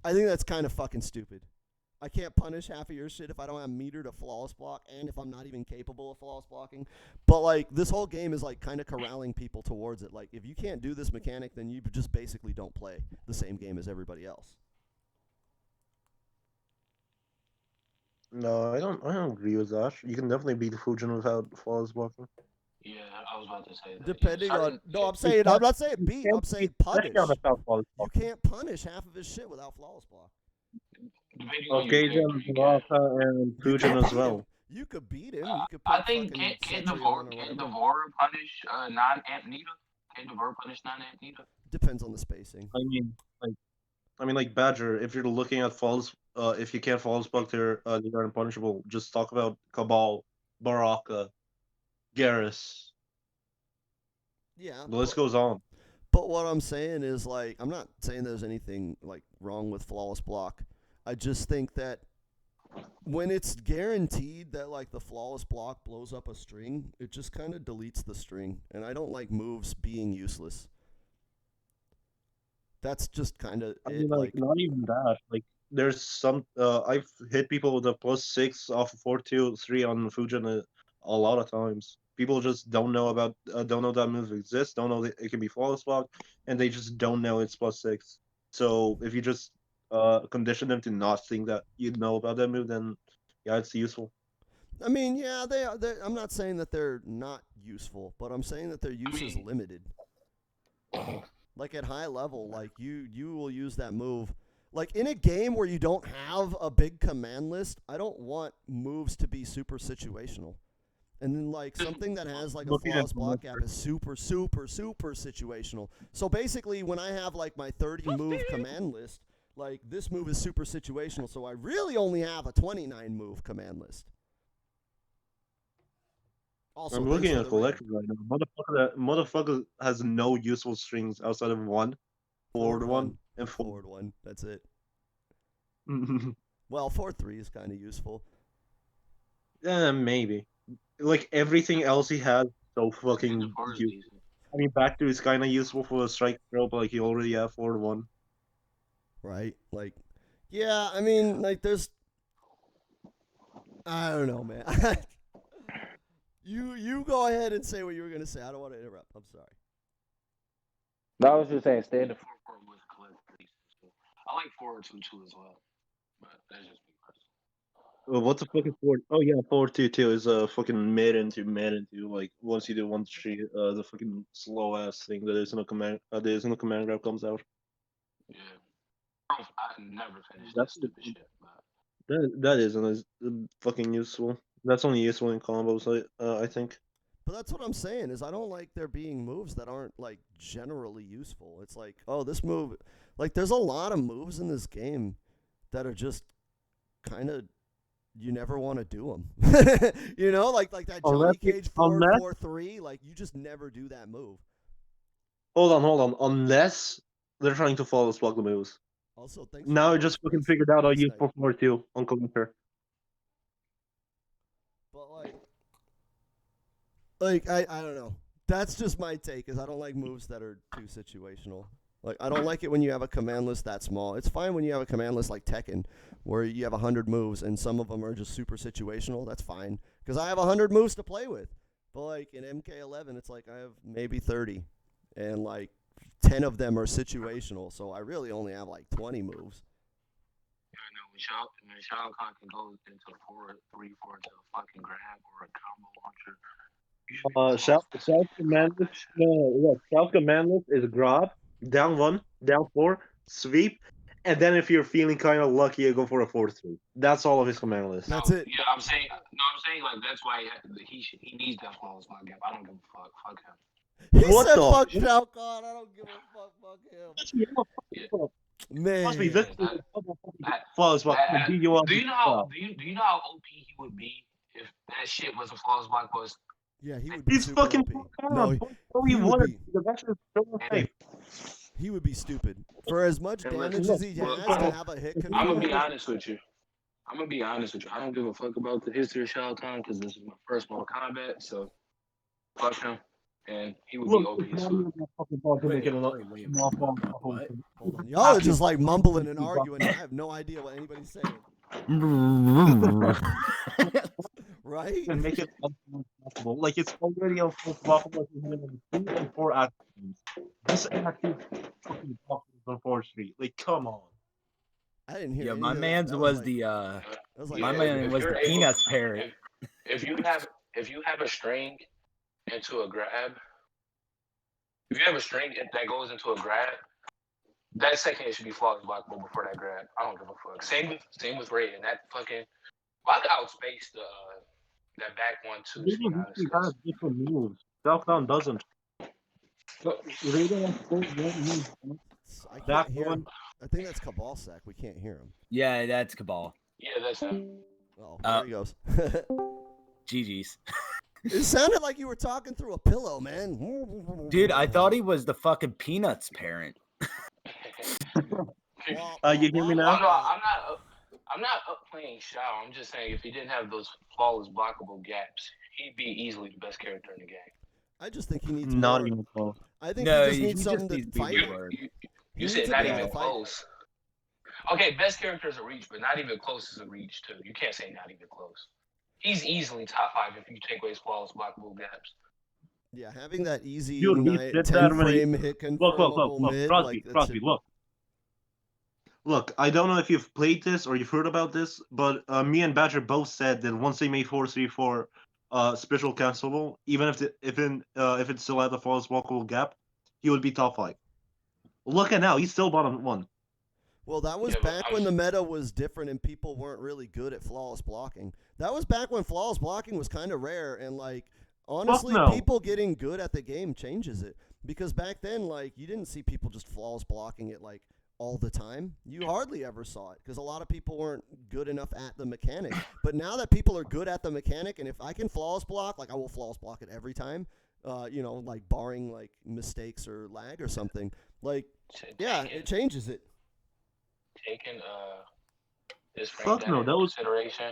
I think that's kind of fucking stupid. I can't punish half of your shit if I don't have meter to flawless block and if I'm not even capable of flawless blocking. But, like, this whole game is, like, kind of corralling people towards it. Like, if you can't do this mechanic, then you just basically don't play the same game as everybody else. No, I don't agree with that. You can definitely beat Fujin without flawless blocking. yeah, I was about to say that. Depending Yeah, on... No, certain- I'm not saying beat. I'm saying punish. Especially on the South flawless You blocking. can't punish half of his shit without flawless block. depending on your Okay, character, then you can. Baraka and You Fujin could as beat well. him. You could beat him. You could I put think fucking can't Setri Devora on or can't whatever. Devora punish non-amp Nita? Can't Devora punish non-amp Nita? Depends on the spacing. I mean, like Badger. If you're looking at flawless, if you can't flawless block, they're unpunishable. Just talk about Cabal, Baraka, Garrus. Yeah. The list goes on. But what I'm saying is, like, I'm not saying there's anything, like, wrong with flawless block. I just think that when it's guaranteed that, like, the flawless block blows up a string, it just kind of deletes the string. And I don't like moves being useless. That's just kind of I it. mean, like, not even that. Like, there's some. I've hit people with a +6 off of 4-2-3 on Fujin a lot of times. People just don't know that move exists. Don't know that it can be flawless block, and they just don't know it's +6. So if you just condition them to not think that you know about that move, then yeah, it's useful. I mean, yeah, they are. I'm not saying that they're not useful, but I'm saying that their use is limited. Like at high level, like you will use that move. Like in a game where you don't have a big command list, I don't want moves to be super situational. And then like something that has like a Looking at flawless the block list, gap is super situational. So basically when I have like my 30 move command list, like this move is super situational, so I really only have a 29 move command list. Also, I'm thanks looking for at the collector right now. Motherfucker has no useful strings outside of one, forward one, and forward one. That's it. Well, 4-3 is kind of useful. Maybe. Like everything else he has, so fucking Devora is useful. decent. I mean, back to is kind of useful for a strike throw, but like you already have forward one. Right? Like, yeah, I mean, like, there's, I don't know, man. You go ahead and say what you were gonna say. I don't want to interrupt. I'm sorry. No, I was just saying, standard. 4-4 with collector. I like 4-2-2 as well, but that's just me personally. What the fuck is forward? Oh yeah, 4-2-2 is a fucking mid into like once you do 1-3, the fucking slow ass thing that isn't a command. There isn't a command grab comes out. Yeah. I never finished that That's stupid shit. But that isn't as fucking useful. That's only useful in combos, I think. But that's what I'm saying is I don't like there being moves that aren't like generally useful. It's like, oh, this move, like there's a lot of moves in this game that are just kind of you never want to do them. You know, like that Johnny Unless Cage 4-4-3. Like you just never do that move. Hold on. Unless they're trying to flawless block the moves. Also, thanks. Now I for just fucking Chris. figured out I'll Nice use night. 4-4-2 on counter. But like I don't know. That's just my take. Is I don't like moves that are too situational. Like I don't like it when you have a command list that small. It's fine when you have a command list like Tekken, where you have 100 moves and some of them are just super situational. That's fine because I have 100 moves to play with. But like in MK11, it's like I have maybe 30, and like 10 of them are situational. So I really only have like 20 moves. I know when Shao Kahn can go into 4-3-4 to a fucking grab or a combo launcher. South command list. No, South command list is grab, down 1, down 4, sweep, and then if you're feeling kind of lucky, you go for a 4-3. That's all of his command list. That's it. Yeah, I'm saying like that's why he needs that flawless block gap. I don't give a fuck. Fuck him. He What said, the "Fuck fuck? Shao Kahn." I don't give a fuck. Fuck him. Man, Must be this That- flawless block. that- Do you want do you know how OP he would be if that shit was a flawless block was? yeah, he would be He's super fucking OP. No, he he would wanted be. the best is so safe. He would be stupid. For as much Yeah, damage listen, as he look, has to have a hit I'm gonna be confirm. honest with you. I don't give a fuck about the history of Shao Kahn because this is my first Mortal Kombat. So fuck him, and he would be Look, OP it's as not fuck. even that fucking ball to make it a lot. Wait, Not fall. what? Hold on. Y'all are just like mumbling and arguing. I have no idea what anybody's saying. Right? And make it unblockable. Like it's already unblockable in 3 and 4 actions. This actually fucking blockable on 4-3. Like, come on. I didn't hear. Yeah, any my of that. man's That was like, the that was like my Yeah, man if was you're the able- peanuts parrot. If you have a string into a grab, if you have a string that goes into a grab, that second it should be flawless blockable before that grab. I don't give a fuck. Same with Ray and that fucking. I could outspace that back 1-2. To be honest, He has different moves. Self-down doesn't. Radar I that can't hear. one. I think that's Cabal Sack. We can't hear him. Yeah, that's Cabal. yeah, that's him. Oh, there he goes. GG's. It sounded like you were talking through a pillow, man. Dude, I thought he was the fucking peanuts parent. You hear me now? I'm not up playing Shao. I'm just saying if he didn't have those flawless blockable gaps, he'd be easily the best character in the game. I just think he needs Not more. even close. I think No, he just he needs just something needs to to be fight. rewarded. You He said needs not to be able even to fight. close. Okay, best character is a reach, but not even close is a reach too. You can't say not even close. He's easily top 5 if you take away his flawless blockable gaps. Yeah, having that easy Dude, he night, did 10 that when he- frame hit confirmable mid, Crosby, like that's Crosby, it. look. Look, I don't know if you've played this or you've heard about this, but me and Badger both said that once they made 4-3-4 special cancelable, even if it still had the flawless walkable gap, he would be top 5. Look at now, he's still bottom 1. Well, that was Yeah, but back when the meta was different and people weren't really good at flawless blocking. That was back when flawless blocking was kind of rare, and like honestly, no. people getting good at the game changes it. Because back then, like you didn't see people just flawless blocking it like all the time. You hardly ever saw it because a lot of people weren't good enough at the mechanic. But now that people are good at the mechanic, and if I can flawless block, like I will flawless block it every time. You know, like barring like mistakes or lag or something. Like, yeah, it changes it. Taking his frame Fuck data no, into that was- consideration.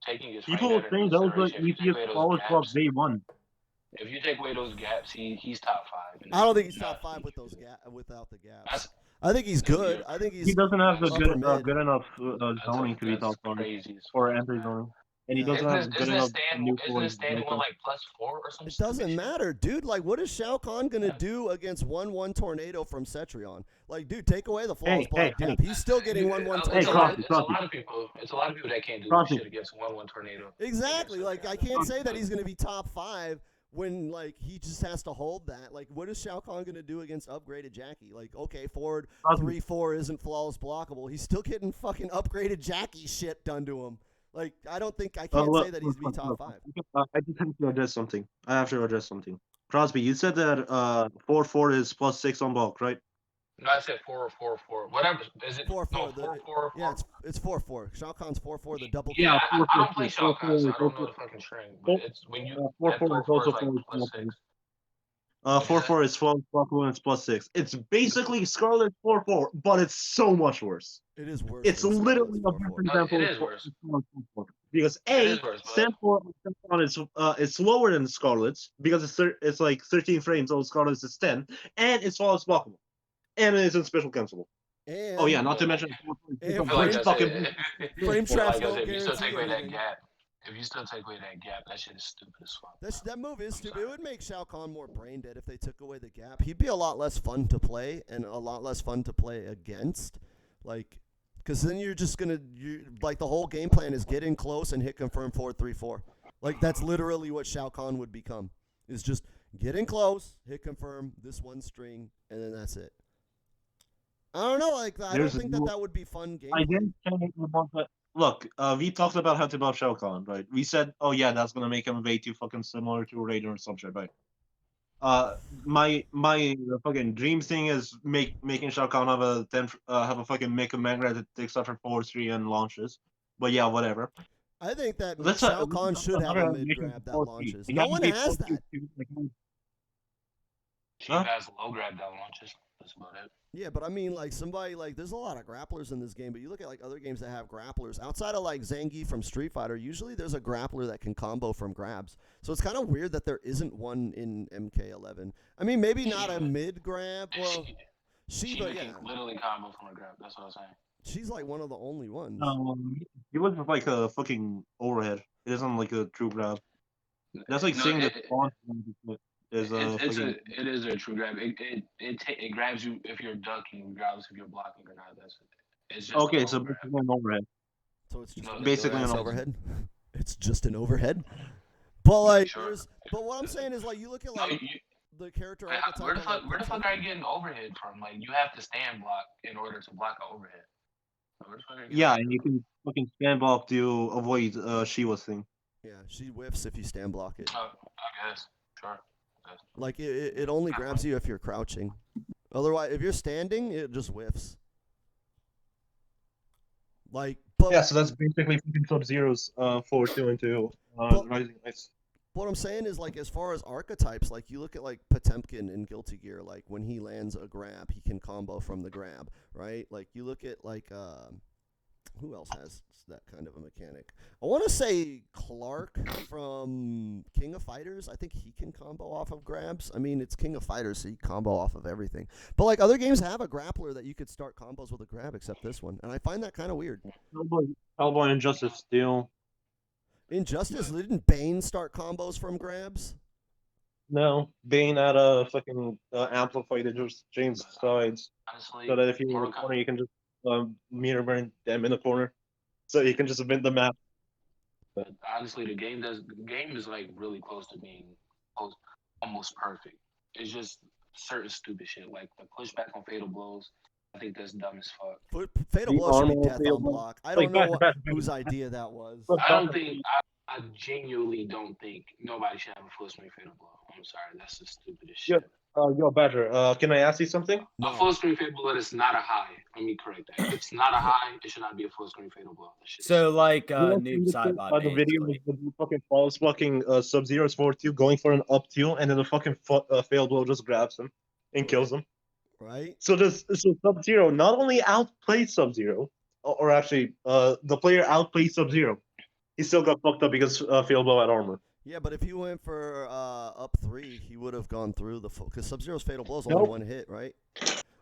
Taking his People frame were data saying into that was the consideration, if you easiest take away those flawless block gaps- day 1. If you take away those gaps, he's top 5. I don't think he's Not- top 5 with those without the gaps. That's- I think he's good. I think He he's doesn't have the upper good, mid. good enough that's zoning to be top 5 crazy. as or fuck, entry man. zoning, and he Yeah. doesn't have good enough new Isn't it standing one like +4 or something? It doesn't matter, dude. Like, what is Shao Kahn gonna do against 1-1 tornado from Cetrion? Like, dude, take away the flawless block hey. gap. He's still getting 1-1 It's tornado. a lot of people. It's a lot of people that can't do Crosby. shit against 1-1 tornado. Exactly. Like, I can't say that he's gonna be top 5 when like he just has to hold that. Like, what is Shao Kahn gonna do against upgraded Jackie? Like, okay, forward 3-4 isn't flawless blockable. He's still getting fucking upgraded Jackie shit done to him. Like, I can't say that he's gonna be top 5. I just have to address something. I have to address something. Crosby, you said that 4-4 is +6 on bulk, right? No, I said 4-4-4. Whatever. Is it? 4-4. No, 4-4-4. Yeah, it's 4-4. Shao Kahn's 4-4. The double Yeah, kick. I don't play Shao Kahn, so I don't know the fucking string. But it's when you four that four is 4-4 also is like four. +6. 4-4 is 12, and it's +6. It's basically Scarlet 4-4, but it's so much worse. It is worse. It's than literally Scarlet's a 4-4. different No, it example is worse. of 4-4. Because It is worse, but Stand is lower than Scarlet's because it's like 13 frames, while Scarlet's is 10, and it's flawless blockable, and it isn't special cancelable. And Oh yeah, not to Well, mention and I feel like frame, I fucking said, frame well, traps like I don't said, if you still guarantee take away that anything. gap, if you still take away that gap, that shit is stupid as fuck. That move is stupid. It would make Shao Kahn more brain dead if they took away the gap. He'd be a lot less fun to play and a lot less fun to play against. Like, because then you're just gonna like the whole game plan is get in close and hit confirm 4-3-4. Like that's literally what Shao Kahn would become. Is just get in close, hit confirm this one string, and then that's it. I don't know. Like I don't There's think no- that would be fun game. I didn't say anything about that. Look, we talked about how to buff Shao Kahn, right? We said, oh yeah, that's gonna make him way too fucking similar to Raiden or some shit, right? My fucking dream thing is making Shao Kahn have a have a fucking Mega Man that takes up for 4-3 and launches. But yeah, whatever. I think that Let's Shao Kahn should have a mid making grab that 4-3. launches. It No can't one be has 4-3, that. She Huh? has low grab that launches. That's about it. Yeah, but I mean, like somebody like there's a lot of grapplers in this game, but you look at like other games that have grapplers outside of like Zangief from Street Fighter. Usually, there's a grappler that can combo from grabs. So it's kind of weird that there isn't one in MK11. I mean, maybe not a mid grab. Well, She Shiva, can yeah, literally combo from her grab. That's what I'm saying. she's like one of the only ones. He was like a fucking overhead. It isn't like a true grab. That's like No, saying it- that spawn is it is a true grab. It grabs you if you're ducking, regardless if you're blocking or not. It's just okay. a So low grab. basically an overhead. So it's just No, an basically ass an overhead. It's just an overhead. But like, Sure. but what I'm saying is like you look at No, like the character where archetype. the of, fuck like, where the fuck Potemkin. are you getting overhead from? Like you have to stand block in order to block an overhead. Where the fuck are you getting Yeah, that and you from? can fucking stand block to avoid Shiva's thing. Yeah, she whiffs if you stand block it. I guess. Sure. Like it only grabs you if you're crouching. Otherwise, if you're standing, it just whiffs. Like, but Yeah, so that's basically fucking Sub-Zero's 4-2 and 2 But- Rising Knights. what I'm saying is like as far as archetypes, like you look at like Potemkin in Guilty Gear, like when he lands a grab, he can combo from the grab, right? Like you look at like who else has that kind of a mechanic? I want to say Clark from King of Fighters. I think he can combo off of grabs. I mean, it's King of Fighters, so you combo off of everything. But like other games have a grappler that you could start combos with a grab, except this one, and I find that kind of weird. Hellboy and Justice Steel. Injustice, didn't Bane start combos from grabs? No, Bane had a fucking amplified James sides, Honestly, so that if you're in Mortal the corner, you can just mirror burn them in the corner, so you can just win the map. But honestly, the game is like really close to being almost perfect. It's just certain stupid shit like the pushback on fatal blows. I think that's dumb as fuck. Fatal The Blow should be armor death fatal on blow. block. I Like, don't know back. whose idea that was. But I don't think I genuinely don't think nobody should have a full screen fatal blow. I'm sorry, that's the stupidest Yeah. shit. Yo, Badger, can I ask you something? No. A full screen fatal blow is not a high. Let me correct that. If it's not a high, it should not be a full screen fatal blow. That shit is So like You know, noob sidebot the video basically. was the fucking false fucking Sub-Zero's 4-2 going for an up 2, and then the fucking fail blow just grabs him and kills him. Right? So Sub-Zero not only outplayed Sub-Zero, or actually the player outplayed Sub-Zero, he still got fucked up because fail blow had armor. Yeah, but if he went for up 3, he would have gone through the full. Because Sub-Zero's Fatal Blow's only Nope. one hit, right?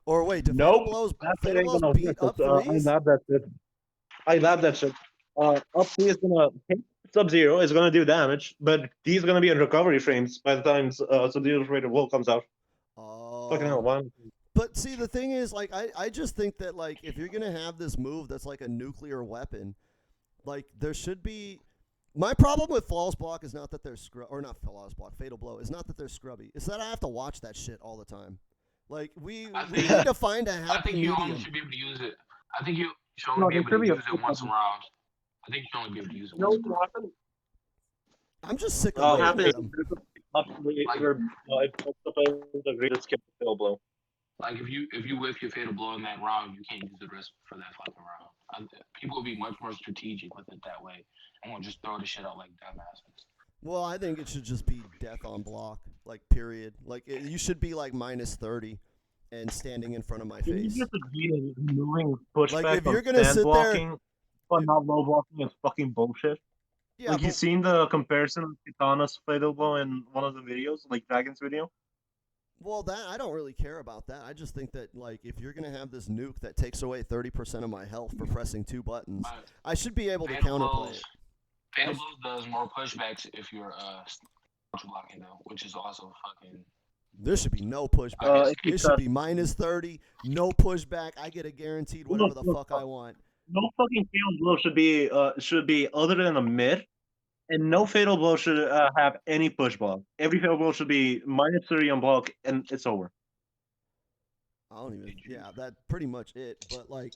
Or wait, do Nope. Fatal That ain't Blows gonna beat hit. up I 3s? lab that shit. Up 3 is gonna hit Sub-Zero, is gonna do damage, but he's gonna be in recovery frames by the time Sub-Zero's rated will comes out. Fucking hell, Oh. why? But see, the thing is, like, I just think that, like, if you're going to have this move that's like a nuclear weapon, like, there should be. My problem with Flawless Block is not that they're or not Flawless Block, Fatal Blow, is not that they're scrubby. It's that I have to watch that shit all the time. Like, we need to find a I happy think you only medium. should be able to use it. I think you should No, only be there able should to be a use it once a round. I think you should only be able to use it No, once a what round. happened? I'm just sick of What looking happened at is them. up where it pops up as the greatest skill fail blow. Like if you whiff your fatal blow in that round, you can't use the rest for that fucking round. People will be much more strategic with it that way. I won't just throw the shit out like dumbasses. Well, I think it should just be death on block, like period. Like you should be like minus 30 and standing in front of my Can you face. just agree that removing Like pushback if from you're gonna stand sit there, blocking but not low blocking is fucking bullshit? yeah, Like, you but seen the comparison of Kitana's fatal blow in one of the videos, like Dragon's video? well, that I don't really care about that. I just think that like if you're gonna have this nuke that takes away 30% of my health for pressing 2 buttons, But I should be able to fatal counterplay blows, it. fatal blows does more pushbacks if you're blocking though, which is also fucking. There should be no pushback. If you It should touch, be minus 30, no pushback. I get a guaranteed whatever the fuck I want. no fucking fatal blow should be other than a mid, and no fatal blow should have any push block. Every fatal blow should be minus 30 on block, and it's over. I don't even. Yeah, that's pretty much it. But like,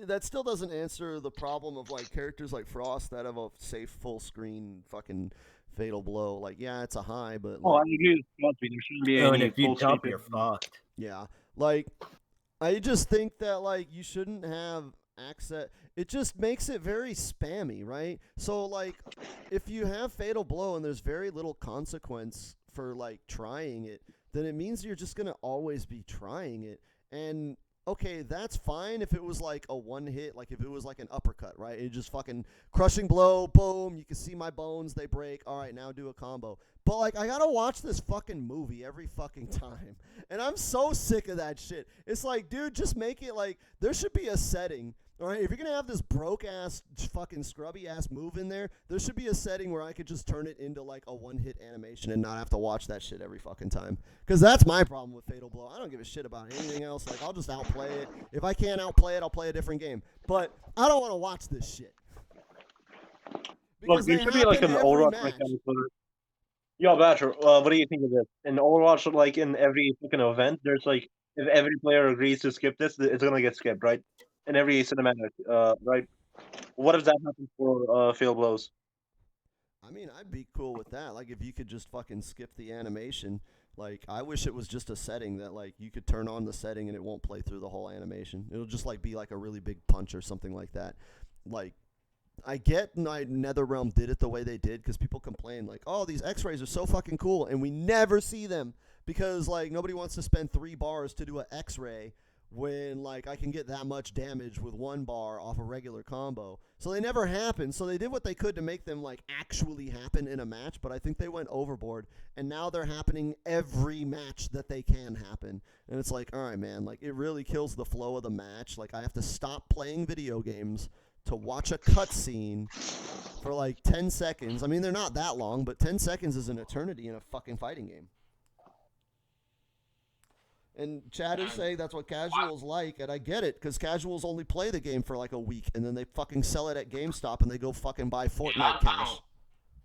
that still doesn't answer the problem of like characters like Frost that have a safe full screen fucking fatal blow. Like, yeah, it's a high, but Oh, I like, agree with Crosby. There shouldn't be And any if you full jump, screen you're fatal blow. fucked. yeah, like, I just think that like you shouldn't have access. It just makes it very spammy, right? So like, if you have fatal blow and there's very little consequence for like trying it, then it means you're just gonna always be trying it. And okay, that's fine if it was like a one hit, like if it was like an uppercut, right? It just fucking crushing blow, boom, you can see my bones, they break. All right, now do a combo. But like I gotta watch this fucking movie every fucking time. And I'm so sick of that shit. It's like, dude, just make it like there should be a setting. All right, if you're gonna have this broke ass fucking scrubby ass move in there, there should be a setting where I could just turn it into like a one hit animation and not have to watch that shit every fucking time. Because that's my problem with Fatal Blow. I don't give a shit about anything else. Like I'll just outplay it. If I can't outplay it, I'll play a different game. But I don't want to watch this shit. Look, Because there they should be like happen an every Overwatch match. mechanic where. Yo, Bachelor, what do you think of this? In Overwatch, like in every fucking event, there's like if every player agrees to skip this, it's gonna get skipped, right? In every cinematic, right? What if that happens for fail blows? I mean, I'd be cool with that. Like, if you could just fucking skip the animation. Like, I wish it was just a setting that, like, you could turn on the setting and it won't play through the whole animation. It'll just, like, be like a really big punch or something like that. Like, I get NetherRealm did it the way they did because people complain, like, oh, these X-rays are so fucking cool, and we never see them because, like, nobody wants to spend 3 bars to do an X-ray when like I can get that much damage with 1 bar off a regular combo. So they never happen. So they did what they could to make them like actually happen in a match, but I think they went overboard and now they're happening every match that they can happen. And it's like, all right, man, like it really kills the flow of the match. Like I have to stop playing video games to watch a cutscene for like 10 seconds. I mean, they're not that long, but 10 seconds is an eternity in a fucking fighting game. And Chad is saying that's what casuals like, and I get it, because casuals only play the game for like a week, and then they fucking sell it at GameStop, and they go fucking buy Fortnite cash.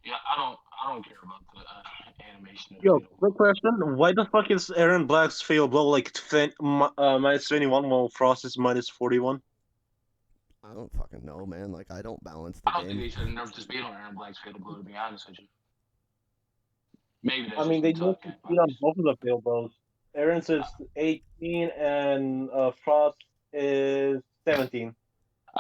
I don't care about the animation. Yo, quick question: why the fuck is Aaron Black's fail blow like minus 21 while Frost is minus 41? I don't fucking know, man. Like, I don't balance the I don't game. think they should have nerfed the speed on Aaron Black's fatal blow. To be honest with you, maybe that's I mean, just they me nerfed the talking. speed on both of the fail blows. Aaron's is 18 and Frost is 17.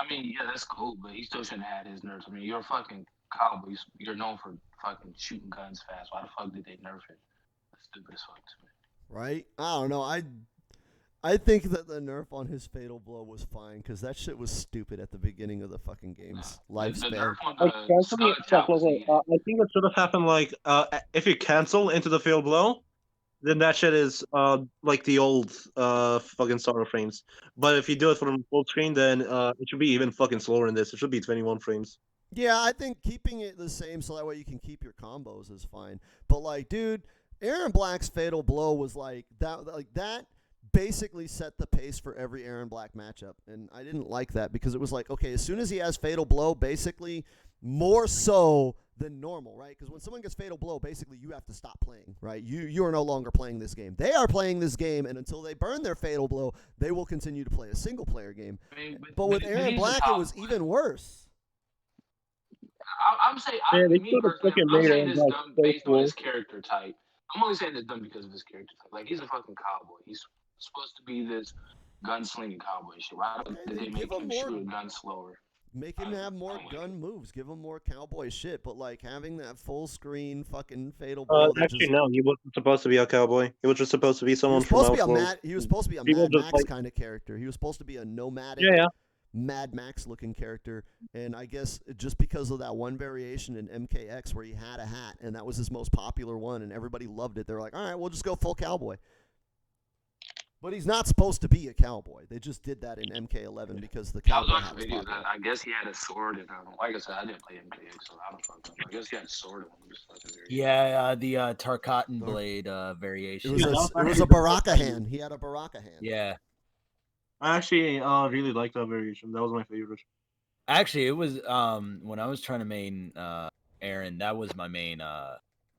I mean, yeah, that's cool, but he still shouldn't have had his nerfs. I mean, you're a fucking cowboy. You're known for fucking shooting guns fast. Why the fuck did they nerf it? That's stupid as fuck to me. Right? I don't know. I think that the nerf on his fatal blow was fine, because that shit was stupid at the beginning of the fucking game's The lifespan. nerf on Like, the canceling Scarlet Top was needed. I think it should have happened like if you cancel into the fail blow, then that shit is like the old fucking starter frames. But if you do it from full screen, then it should be even fucking slower than this. It should be 21 frames. Yeah, I think keeping it the same so that way you can keep your combos is fine. But like, dude, Aaron Black's fatal blow was like that basically set the pace for every Aaron Black matchup. And I didn't like that because it was like, okay, as soon as he has fatal blow, basically more so than normal, right? Because when someone gets fatal blow, basically you have to stop playing, right? You are no longer playing this game. They are playing this game, and until they burn their fatal blow, they will continue to play a single player game. I mean, But with but Aaron he's a Black, it was cowboy. even worse. I'm saying, Yeah, they me could have personally, fucking I'm made saying Aaron this Black dumb so based on cool. his character type. I'm only saying this dumb because of his character type. Like, he's a fucking cowboy. He's supposed to be this gunslinging cowboy shit. Why Okay, did then they make give him him more- shoot a gun slower? Make him have more gun moves. Give him more cowboy shit. But like having that full screen fucking fatal blow. that Actually, just, no, he wasn't supposed to be a cowboy. He was just supposed to be he someone was from supposed to be a Outlaws. He was supposed to be a People Mad just Max like- kind of character. He was supposed to be a nomadic, Yeah. Mad Max looking character. And I guess just because of that one variation in MKX where he had a hat and that was his most popular one and everybody loved it, they were like, all right, we'll just go full cowboy. But he's not supposed to be a cowboy. They just did that in MK11 because the I was cowboy watching hat was videos. popular. I guess he had a sword, and like I said, I didn't play MKX, so I don't fucking know. I guess he had a sword and it was fucking very. Yeah, the Tarkatan blade variation. It was Yeah, it was a Baraka hand. He had a Baraka hand. Yeah. I actually really liked that variation. That was my favorite. Actually, it was when I was trying to main Aaron, that was my main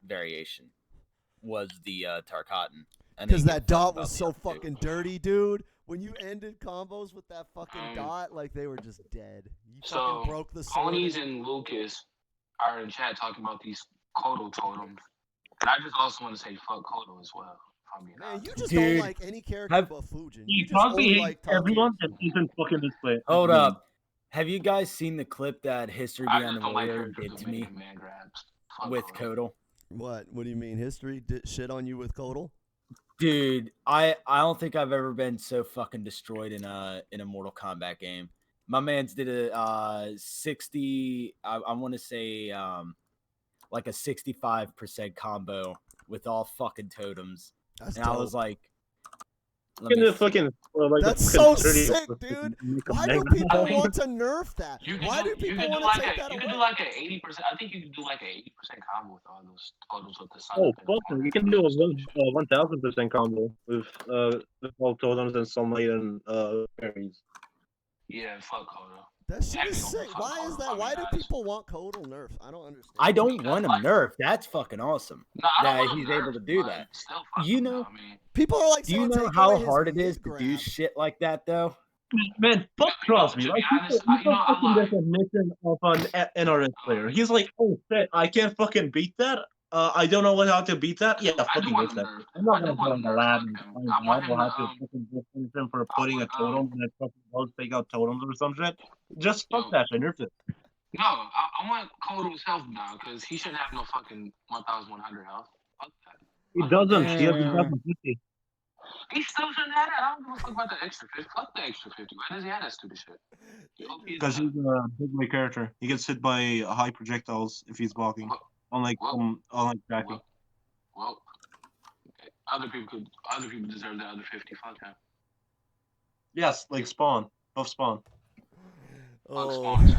variation. Was the Tarkatan. Because that dot was so fucking dirty, dude. When you ended combos with that fucking dot, like they were just dead. You So fucking broke the sword. Ponies and Lucas are in chat talking about these Kodo totems, and I just also want to say fuck Kodo as well. I mean, Man, you just Dude, don't like any character have- but Fujin. He You just only probably like hates everyone Takeru. that isn't fucking display. Hold up. Have you guys seen the clip that History I Beyond just the don't like Warrior characters did that to make me man grabs. Fuck with Kodo. Kodal? What do you mean? History did shit on you with Kodal? Dude, I don't think I've ever been so fucking destroyed in a Mortal Kombat game. My man's did a 60. I want to say like a 65% combo with all fucking totems, That's and dope. I was like, let In me the see. fucking, like That's the so fucking 30 sick, with dude. make a Why do magnet people out of it. want to nerf that? Why do people want to take that You away? can do like an 80%. I think you can do like an 80% combo with all those totems with the sun. Oh, up and fuck all it. You that can do a stuff. 1000% combo with all totems and sunlight and berries. Yeah, fuck Kodo. That shit Happy is on sick. fuck Why is Kodal, that? fuck Why you do guys. people want Kodal nerfs? I don't understand. I don't Because, want him like- nerfed. That's fucking awesome. No, I don't that want him he's nerfed, able to do but that. Still fuck You him, know- though, I mean, People are like, Do you so know take how away his hard it is to mid-grab. do shit like that, though? Man, fuck You know, Crosby. to Like, be honest, I fucking lied. definition of an NRS player. He's like, oh shit, I can't fucking beat that. I don't know how to beat that. Yeah, I do fucking want beat him that. nerfed. I'm not I do gonna want go him in the nerfed, lab fuck and him. find I want out him or to, have to fucking distance him for putting a want, totem and then fucking both take out totems or some shit. Just fuck Yo. that shit, nerf it. No, I want Kodo's health now because he shouldn't have no fucking 1,100 health. Fuck that. He doesn't. He has Yeah. 2050. He still shouldn't have that. I don't give a fuck about the extra 50. Fuck the extra 50. Why does he have that stupid shit? Because he's a big boy character. He gets hit by high projectiles if he's blocking. Unlike Jackie. Well, other people deserve that other 50. Fuck him. Yes, like Spawn. Buff Spawn. Oh, Spawn,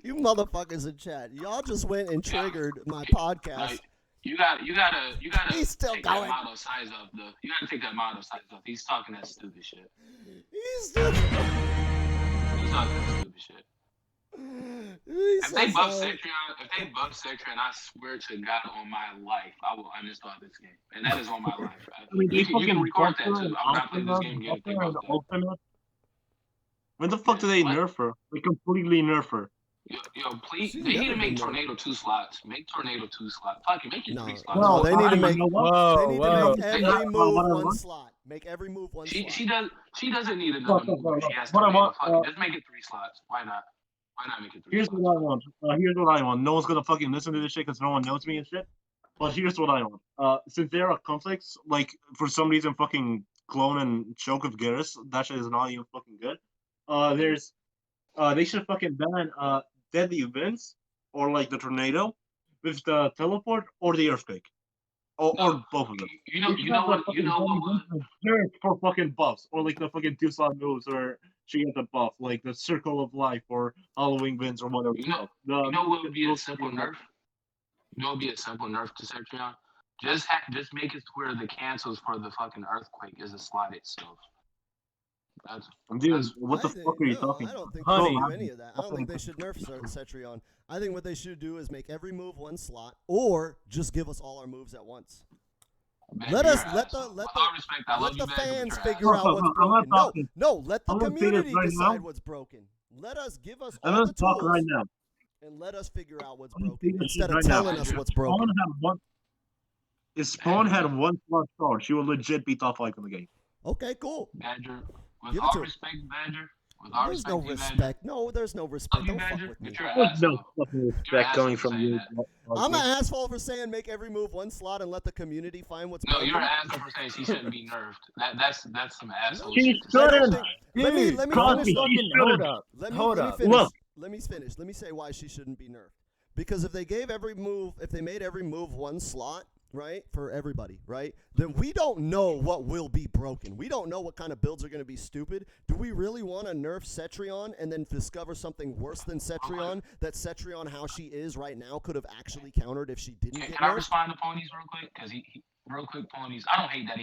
you motherfuckers in chat, y'all just went and triggered my podcast. Like, you gotta He's still take going. that model size up. You gotta take that model size up. He's talking that stupid shit. He's still. He's talking that stupid shit. If they buff Sectrion, I swear to God on my life, I will uninstall this game. And that is on my life. I mean, You they can fucking record that Buster too. and I'm not playing this game again if they buff that. Ultimate. When the fuck do they What? nerf her? They completely nerf her. Yo, please, She's they need never to make been there. Tornado 2 slots. Make Tornado 2 slots. Fuck it, make it No, 3 slots. no, they need to you make. know what? Whoa, They need to whoa. make every They- move what I one want- slot. Make every move one She slot. doesn't need another Look, move. She has what I Tornado. want, Fuck it, just make it 3 slots. Why not? Why not make it 3 Here's slots? what I want. Here's what I want. No one's gonna fucking listen to this shit because no one knows me and shit. But here's what I want. Since there are conflicts, like for some reason, fucking Clone and Choke of Garrus, that shit is not even fucking good. They should fucking ban Deadly Winds or like the Tornado with the Teleport or the Earthquake, or both of them. You know what For fucking buffs, or like the fucking 2-slot moves, or she gets a buff, like the Circle of Life, or Halloween Winds, or whatever. You know what would be a simple nerf? You know what would be a simple nerf to Sectrion? Just make it to where the cancels for the fucking Earthquake is a slot itself. Dude, what the I think- fuck are you no, talking I don't about? think Honey. they should do any of that. I don't think they should nerf Cetrion. I think what they should do is make every move one slot, or just give us all our moves at once. Man, Let you're us an let asshole. the With all respect, I let love the you, man, but fans you're an figure out asshole. what's I'm not broken. No, talking. no, let the I'm gonna say this community right decide now. what's broken. Let us give us I'm all gonna the talk tools right now. and let us figure out what's I'm gonna broken say this instead of right now. telling us what's Spawn broken. had one. If Spawn had one slot star, she would legit be top 5 in the game. Okay, cool. Badger. With Give it all to him. respect, Badger. With all There's no respect to you, Badger. respect. No, there's no Love respect. you, Don't fuck Badger, with me. but you're an There's no asshole. fucking You're an respect coming asshole from saying you. that. I'm an asshole for saying make every move one slot and let the community find what's No, broken. you're an asshole for saying she shouldn't be nerfed. That's some asshole She shit to I say. don't shouldn't. think. Let me Dude, finish. Cosby, she hold shouldn't. up. Let me Hold let me up. finish. Look. Let me finish. Let me say why she shouldn't be nerfed. Because if they gave every move, if they made every move one slot, right, for everybody, right, then we don't know what will be broken. We don't know what kind of builds are going to be stupid. Do we really want to nerf Cetrion and then discover something worse than Cetrion? That Cetrion, how she is right now, could have actually countered if she didn't get Can I nerfed? respond to ponies real quick? Because he real quick ponies. I don't hate that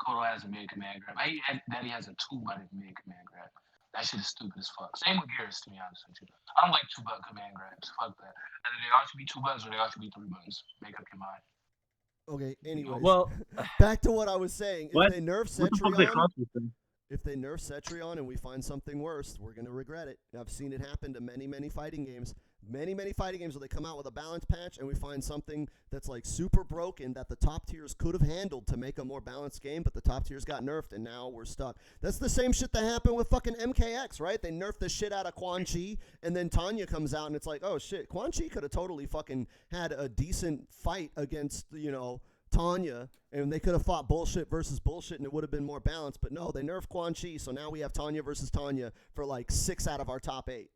Kodo has a mid command grab. I hate that he has a 2-button mid command grab. That shit is stupid as fuck. Same with Gears, to be honest with you. I don't like 2-button command grabs. Fuck that. Either they ought to be 2 buttons or they ought to be 3 buttons. Make up your mind. Okay, anyways. Well, back to what I was saying. What? If they nerf What the fuck they Cetrion, Cosby thing? if they nerf Cetrion and we find something worse, we're going to regret it. I've seen it happen to many, many fighting games. Many, many fighting games where they come out with a balance patch and we find something that's like super broken that the top tiers could have handled to make a more balanced game, but the top tiers got nerfed and now we're stuck. That's the same shit that happened with fucking MKX, right? They nerfed the shit out of Quan Chi and then Tanya comes out and it's like, oh shit, Quan Chi could have totally fucking had a decent fight against, Tanya, and they could have fought bullshit versus bullshit and it would have been more balanced, but no, they nerfed Quan Chi, so now we have Tanya versus Tanya for like 6 out of our top 8.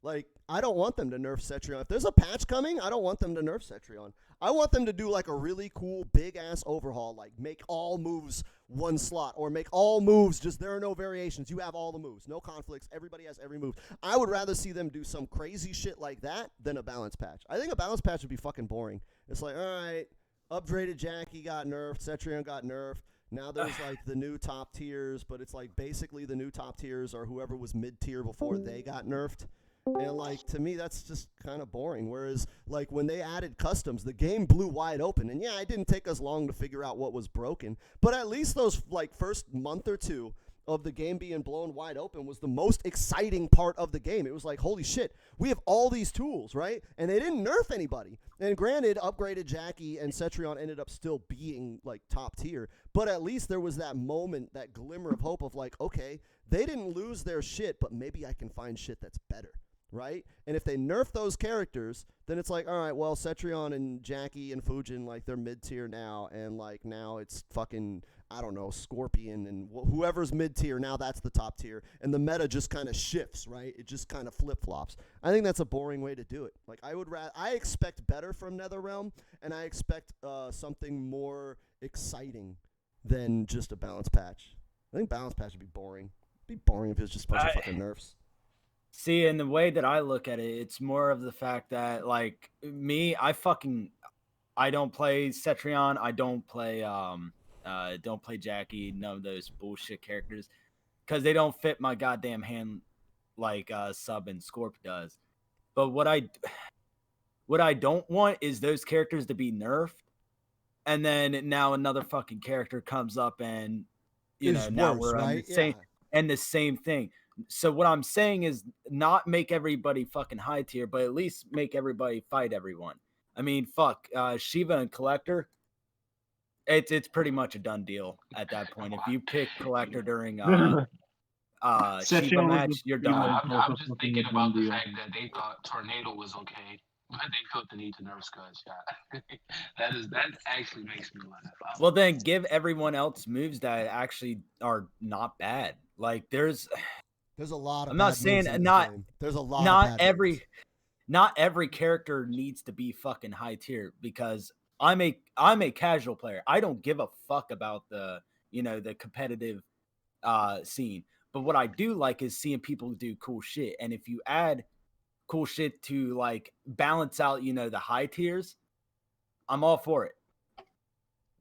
Like, I don't want them to nerf Cetrion. If there's a patch coming, I don't want them to nerf Cetrion. I want them to do like a really cool big-ass overhaul, like make all moves one slot or make all moves just there are no variations. You have all the moves, no conflicts, everybody has every move. I would rather see them do some crazy shit like that than a balance patch. I think a balance patch would be fucking boring. It's like, all right, upgraded Jackie got nerfed, Cetrion got nerfed. Now there's like the new top tiers, but it's like basically the new top tiers are whoever was mid-tier before they got nerfed. And like to me that's just kind of boring. Whereas like when they added customs, the game blew wide open. And yeah, it didn't take us long to figure out what was broken. But at least those like first month or two of the game being blown wide open was the most exciting part of the game. It was like, holy shit, we have all these tools, right? And they didn't nerf anybody. And granted, upgraded Jackie and Cetrion ended up still being like top tier. But at least there was that moment, that glimmer of hope of like, okay, they didn't lose their shit, but maybe I can find shit that's better. Right? And if they nerf those characters, then it's like, all right, well, Cetrion and Jackie and Fujin, like, they're mid-tier now, and, like, now it's fucking, I don't know, Scorpion and whoever's mid-tier, now that's the top tier. And the meta just kind of shifts, right? It just kind of flip-flops. I think that's a boring way to do it. Like, I expect better from NetherRealm, and I expect something more exciting than just a balance patch. I think balance patch would be boring. It'd be boring if it was just a bunch of fucking nerfs. See, in the way that I look at it, it's more of the fact that, like, me, I don't play Cetrion, I don't play Jackie, none of those bullshit characters, because they don't fit my goddamn hand like Sub and Scorp does. But what I don't want is those characters to be nerfed, and then now another fucking character comes up and, now worse, we're on right? the same, and the same thing. So what I'm saying is not make everybody fucking high tier, but at least make everybody fight everyone. I mean, fuck, Shiva and Collector, it's pretty much a done deal at that point. If you pick Collector during Shiva match, you're done. I'm just thinking about the fact that they thought Tornado was okay, but they felt the need to nerf Scud Shot. that actually makes me laugh. Well, then give everyone else moves that actually are not bad. Like there's a lot of I'm not saying there's a lot not of bad every moves. not every character needs to be fucking high tier because I'm a casual player. I don't give a fuck about the competitive scene. But what I do like is seeing people do cool shit. And if you add cool shit to like balance out, the high tiers, I'm all for it.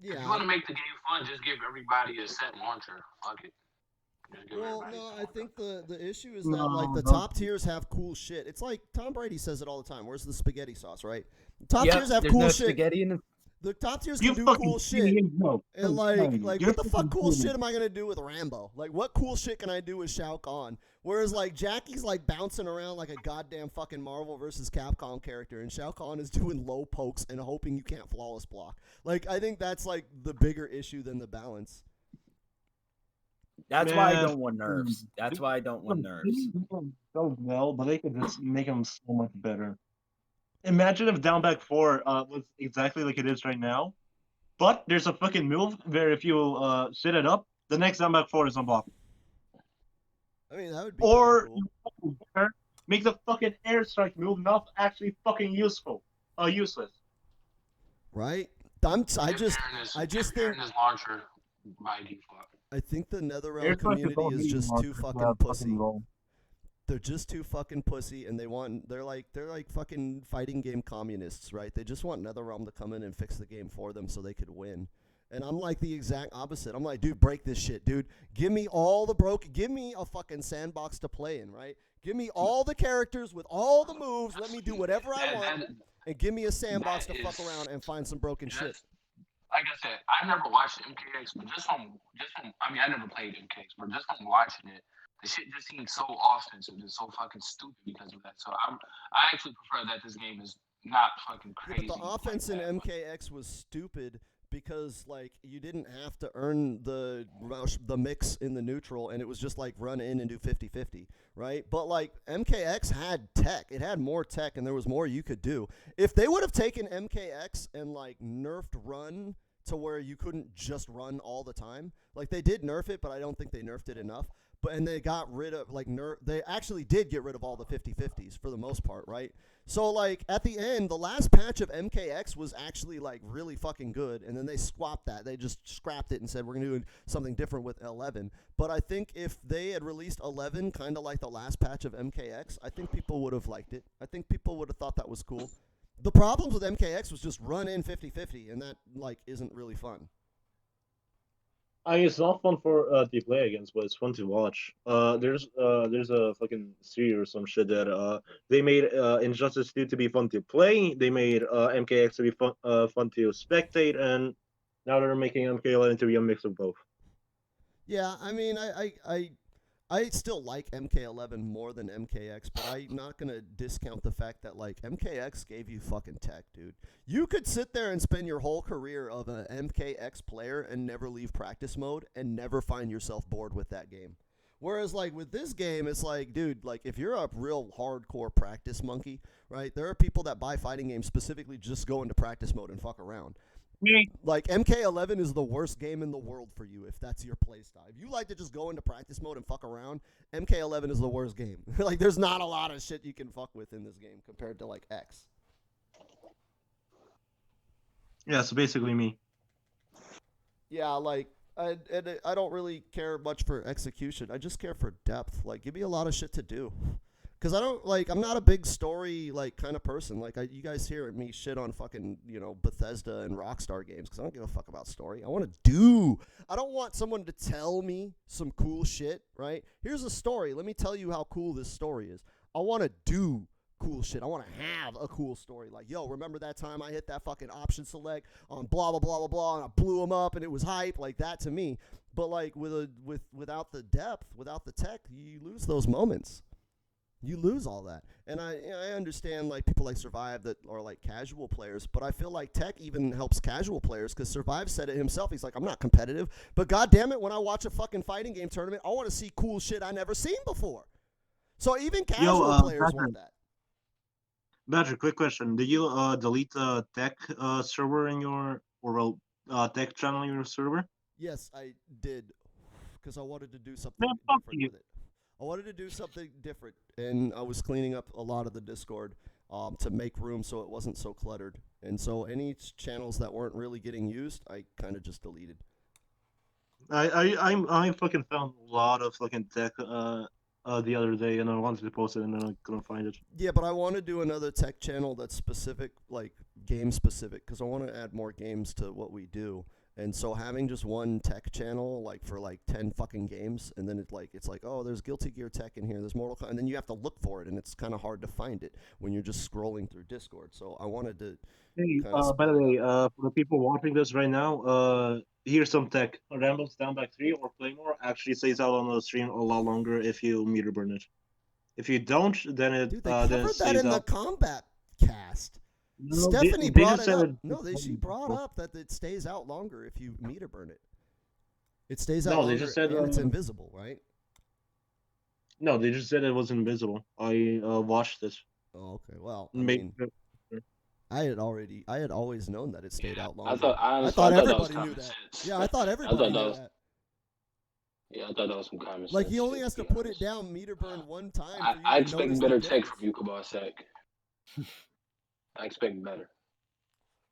Yeah. If you want to make the game fun, just give everybody a set launcher. Fuck it. Well, no, I think the issue is that like the top tiers have cool shit. It's like Tom Brady says it all the time. Where's the spaghetti sauce, right? Top tiers have cool shit. Spaghetti in the top tiers can do cool shit. And like what the fuck cool shit am I gonna do with Rambo? Like what cool shit can I do with Shao Kahn? Whereas like Jackie's like bouncing around like a goddamn fucking Marvel versus Capcom character, and Shao Kahn is doing low pokes and hoping you can't flawless block. Like I think that's like the bigger issue than the balance. That's why I Man, don't want nerfs. That's why I don't want nerfs. So well, but they could just make them so much better. Imagine if Down Back 4 was exactly like it is right now, but there's a fucking move where if you set it up, the next Down Back 4 is unblockable. I mean, that would be Or cool. make the fucking airstrike move not actually fucking useless. Right? I just think is launcher by default. I think the NetherRealm Airstrike is community all is medium just launcher, too yeah, fucking pussy. roll. They're just too fucking pussy, and they're like fucking fighting game communists, right? They just want NetherRealm to come in and fix the game for them so they could win. And I'm like the exact opposite. I'm like, dude, break this shit, dude. Give me give me a fucking sandbox to play in, right? Give me all the characters with all the moves. Let me do whatever I want, and give me a sandbox to fuck around and find some broken shit. Like I said, I never watched MKX, but just from I mean, I never played MKX, but just from watching it, the shit just seems so offensive and so fucking stupid because of that. So I actually prefer that this game is not fucking crazy. Yeah, but the offense in MKX was stupid because like you didn't have to earn the mix in the neutral, and it was just like run in and do 50-50, right? But like MKX had tech, it had more tech, and there was more you could do. If they would have taken MKX and like nerfed run to where you couldn't just run all the time, like they did nerf it, but I don't think they nerfed it enough. And they got rid of they actually did get rid of all the 50-50s for the most part, right? So like at the end, the last patch of MKX was actually like really fucking good, and then they swapped that. They just scrapped it and said we're gonna do something different with 11. But I think if they had released 11 kind of like the last patch of MKX, I think people would have liked it. I think people would have thought that was cool. The problems with MKX was just run in 50-50, and that like isn't really fun. I mean, it's not fun for to play against, but it's fun to watch. There's a fucking series or some shit that they made Injustice 2 to be fun to play. They made MKX to be fun to spectate, and now they're making MK11 to be a mix of both. Yeah, I mean, I still like MK11 more than MKX, but I'm not going to discount the fact that, like, MKX gave you fucking tech, dude. You could sit there and spend your whole career of an MKX player and never leave practice mode and never find yourself bored with that game. Whereas, like, with this game, it's like, dude, like, if you're a real hardcore practice monkey, right, there are people that buy fighting games specifically just go into practice mode and fuck around. Like, MK11 is the worst game in the world for you if that's your playstyle. If you like to just go into practice mode and fuck around, MK11 is the worst game. Like, there's not a lot of shit you can fuck with in this game compared to, like, X. Yeah, so basically me. Yeah, like, I don't really care much for execution. I just care for depth. Like, give me a lot of shit to do. Because I'm not a big story, like, kind of person. Like, you guys hear me shit on fucking, Bethesda and Rockstar games because I don't give a fuck about story. I want to do. I don't want someone to tell me some cool shit, right? Here's a story. Let me tell you how cool this story is. I want to do cool shit. I want to have a cool story. Like, yo, remember that time I hit that fucking option select on blah, blah, blah, blah, blah, and I blew him up and it was hype? Like, that to me. But, like, without the depth, without the tech, you lose those moments. You lose all that. And I understand, like, people like Survive that are, like, casual players, but I feel like tech even helps casual players because Survive said it himself. He's like, I'm not competitive, but goddamn it, when I watch a fucking fighting game tournament, I want to see cool shit I never seen before. So even casual players want that. Badger, quick question. Did you delete the tech server in your, tech channel in your server? Yes, I did, because I wanted to do something Man, fuck different you. with it. I wanted to do something different, and I was cleaning up a lot of the Discord to make room so it wasn't so cluttered. And so any channels that weren't really getting used, I kind of just deleted. I fucking found a lot of fucking tech the other day, and I wanted to post it, and then I couldn't find it. Yeah, but I want to do another tech channel that's specific, like game specific, because I want to add more games to what we do. And so having just one tech channel, like for like 10 fucking games, and then it's like, oh, there's Guilty Gear Tech in here, there's Mortal Kombat, and then you have to look for it, and it's kind of hard to find it when you're just scrolling through Discord. So I wanted to. Hey, by the way, for the people watching this right now, here's some tech. Rambles Down Back 3 or Playmore actually stays out on the stream a lot longer if you meter burn it. If you don't, then it Dude, they then it covered that stays in the out. Combat cast. No, Stephanie they brought just it said up. No, she brought up that it stays out longer if you meter burn it. It stays out No, they longer just said and it's invisible, right? no. They just said it was invisible. I watched this. Oh, okay. Well, I Make mean, I had always known that it stayed Yeah, out I longer. thought I honestly, thought I thought that was everybody knew common that. sense. Yeah, I thought I everybody thought that knew was that. yeah, I thought that was some common Like sense he only shit, has to to be put it honest. down meter burn one time I, for you I to expect notice better the tech difference. from you, Kabasek. I expect better.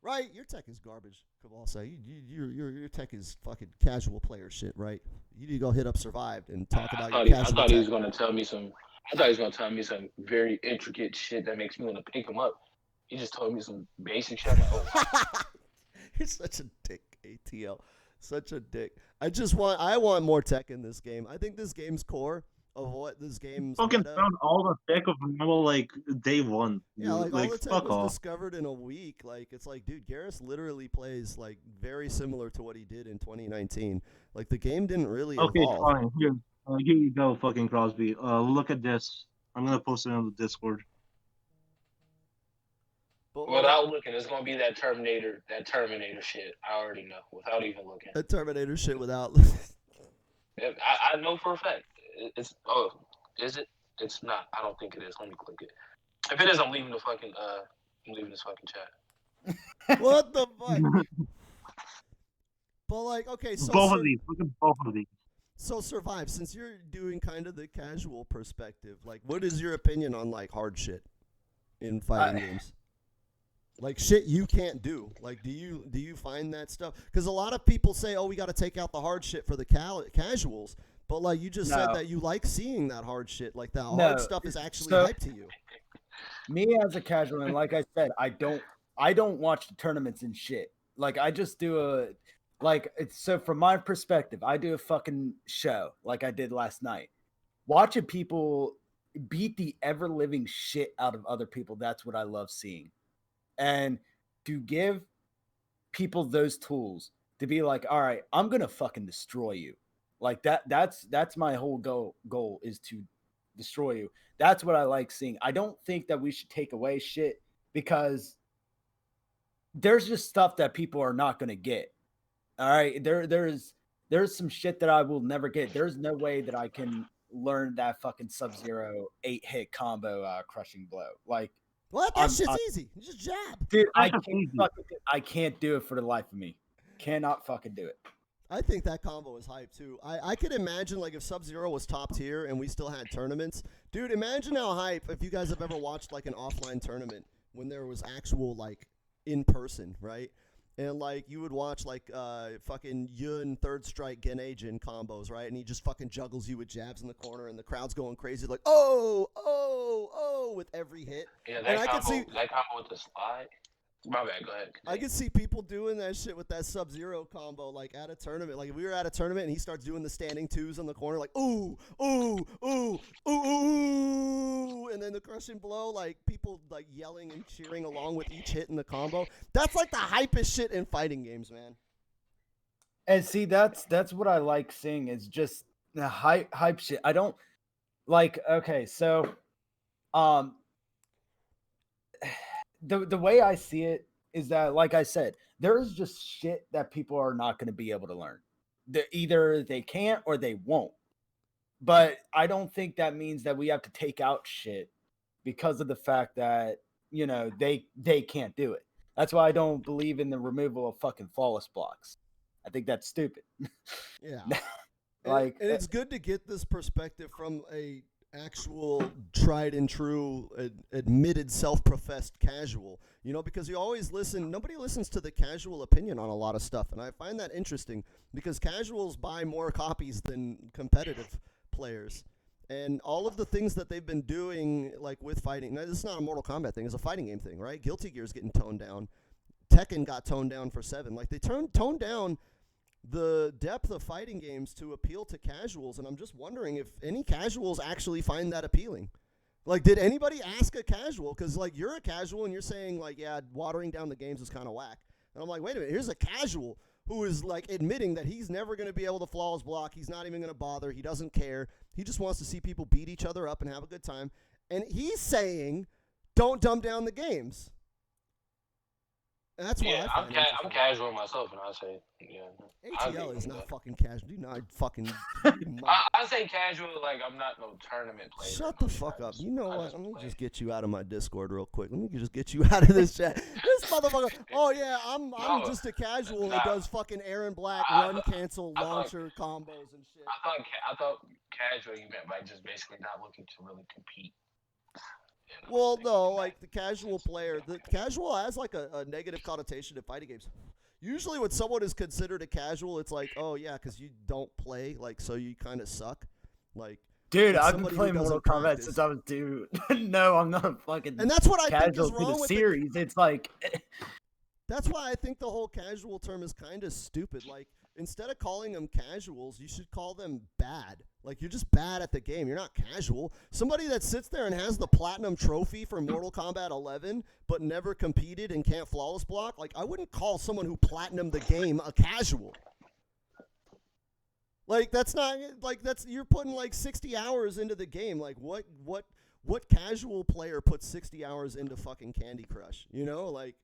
Right, your tech is garbage, Kabalsa. Your tech is fucking casual player shit, right? You need to go hit up Survived and talk about your I casual thought he tech. was gonna tell me some. I thought he was gonna tell me some very intricate shit that makes me want to pick him up. He just told me some basic shit. I'm like, oh wow. You're such a dick, ATL. Such a dick. I want more tech in this game. I think this game's core of what this game's fucking meta. found all the tech of Marvel like day one. Yeah, like all the tech fuck was off. discovered in a week. Like it's like, dude, Garrus literally plays like very similar to what he did in 2019. Like the game didn't really Okay, evolve. fine. Here you go, fucking Crosby. Look at this. I'm gonna post it on the Discord. But Without looking, it's gonna be that Terminator shit. I already know without even looking. that Terminator shit without. I know for a fact. Is it? It's not. I don't think it is. Let me click it. If it is, I'm leaving the fucking I'm leaving this fucking chat. What the fuck? But like, okay, so Both of these. Look at both of these. So Survive, since you're doing kind of the casual perspective, like what is your opinion on like hard shit in fighting games? Like shit you can't do. Like do you find that stuff? Because a lot of people say, oh, we got to take out the hard shit for the casuals. But like you just said that you like seeing that hard shit. Like that hard stuff is actually hype to you. Me as a casual, and like I said, I don't watch the tournaments and shit. Like I just do so from my perspective, I do a fucking show like I did last night. Watching people beat the ever living shit out of other people, that's what I love seeing. And to give people those tools to be like, all right, I'm gonna fucking destroy you. Like that's my whole goal is to destroy you. That's what I like seeing. I don't think that we should take away shit because there's just stuff that people are not gonna get. All right. There's some shit that I will never get. There's no way that I can learn that fucking Sub-Zero 8-hit combo crushing blow. Like What? That shit's easy. You just jab. dude, I can't do it for the life of me. Cannot fucking do it. I think that combo is hype too. I could imagine like if Sub-Zero was top tier and we still had tournaments. Dude, imagine how hype if you guys have ever watched like an offline tournament when there was actual like in person, right? And like you would watch like fucking Yun third strike Genei-Jin combos, right? And he just fucking juggles you with jabs in the corner and the crowd's going crazy like, oh, with every hit. Yeah, that combo with the slide. My bad, go ahead. I could see people doing that shit with that Sub-Zero combo, like at a tournament. Like if we were at a tournament and he starts doing the standing twos in the corner, like ooh, and then the crushing blow, like people like yelling and cheering along with each hit in the combo. That's like the hypest shit in fighting games, man. And see, that's what I like seeing is just the hype shit. I don't like. Okay, so, the way I see it is that, like I said, there's just shit that people are not going to be able to learn. Either they can't or they won't. But I don't think that means that we have to take out shit because of the fact that, you know, they can't do it. That's why I don't believe in the removal of fucking flawless blocks. I think that's stupid. Yeah. Like, and it's good to get this perspective from a actual tried and true admitted self-professed casual, you know, because you always nobody listens to the casual opinion on a lot of stuff, and I find that interesting because casuals buy more copies than competitive players, and all of the things that they've been doing like with fighting, now this is not a Mortal Kombat thing, it's a fighting game thing, right? Guilty Gear's getting toned down, Tekken got toned down for 7, like they toned down the depth of fighting games to appeal to casuals, and I'm just wondering if any casuals actually find that appealing. Like, did anybody ask a casual? Because, like, you're a casual and you're saying, like, yeah, watering down the games is kind of whack. And I'm like, wait a minute, here's a casual who is, like, admitting that he's never going to be able to flawless block. He's not even going to bother. He doesn't care. He just wants to see people beat each other up and have a good time. And he's saying, don't dumb down the games. And that's why Yeah, I find it I'm interesting. casual myself, and I say, yeah, I agree ATL with is you. not fucking casual. Do not fucking. I say casual, like I'm not no tournament player. Shut No the shit. fuck up. You know I what? just Let me play. just get you out of my Discord real quick. Let me just get you out of this chat. This motherfucker. Oh yeah, I'm No, just a casual that nah, does fucking Aaron Black I, run cancel I thought launcher combos and shit. I thought casual you meant by just basically not looking to really compete. You know, Well, no, in that like the casual sense. player. The casual has like a negative connotation to fighting games. Usually, when someone is considered a casual, it's like, oh yeah, because you don't play, like so you kind of suck. Like, Dude, it's I've been somebody who playing Mortal doesn't Kombat practice. since I was dude. No, I'm not fucking And that's what I think casual is to the wrong with the. series. It's like That's why I think the whole casual term is kind of stupid. Like, instead of calling them casuals, you should call them bad. Like, you're just bad at the game. You're not casual. Somebody that sits there and has the platinum trophy for Mortal Kombat 11 but never competed and can't flawless block, like, I wouldn't call someone who platinumed the game a casual. Like, that's not, like, that's, you're putting like 60 hours into the game. Like, what casual player puts 60 hours into fucking Candy Crush? You know, like,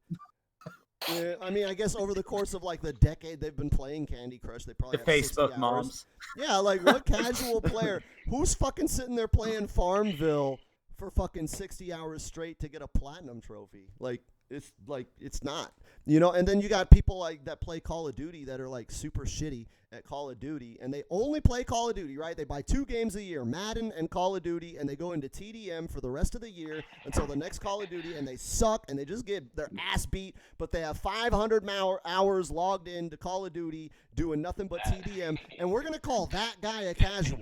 yeah, I mean, I guess over the course of like the decade they've been playing Candy Crush, they probably the have 60 Facebook hours. moms. Yeah, like what casual player who's fucking sitting there playing Farmville for fucking 60 hours straight to get a platinum trophy? Like it's not. You know, and then you got people like that play Call of Duty that are like super shitty at Call of Duty and they only play Call of Duty, right? They buy 2 games a year, Madden and Call of Duty, and they go into TDM for the rest of the year until the next Call of Duty and they suck and they just get their ass beat, but they have 500 hours logged in to Call of Duty doing nothing but TDM, and we're going to call that guy a casual.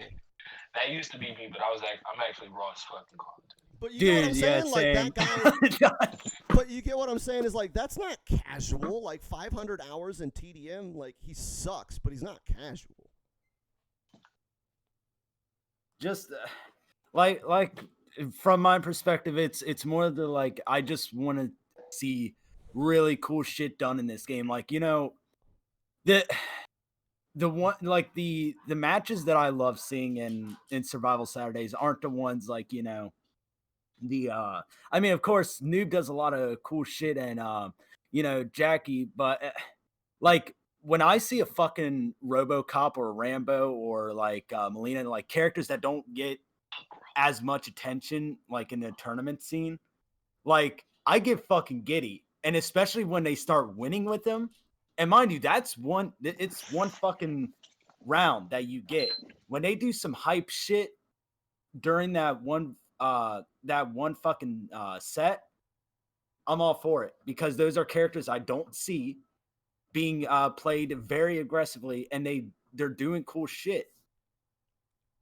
That used to be me, but I'm actually raw as fucking Call of Duty. But you know what I'm Dude, saying? yeah, Like same. that guy. But you get what I'm saying is like that's not casual. Like 500 hours in TDM, like he sucks, but he's not casual. Just like from my perspective, it's more the like I just want to see really cool shit done in this game. Like, you know, the one like the matches that I love seeing in Survival Saturdays aren't the ones like, you know, the I mean, of course Noob does a lot of cool shit and you know, Jackie, but like when I see a fucking RoboCop or Rambo or like Melina, like characters that don't get as much attention like in the tournament scene, like I get fucking giddy, and especially when they start winning with them. And mind you, it's one fucking round that you get when they do some hype shit during that one fucking set. I'm all for it because those are characters I don't see being played very aggressively, and they're doing cool shit.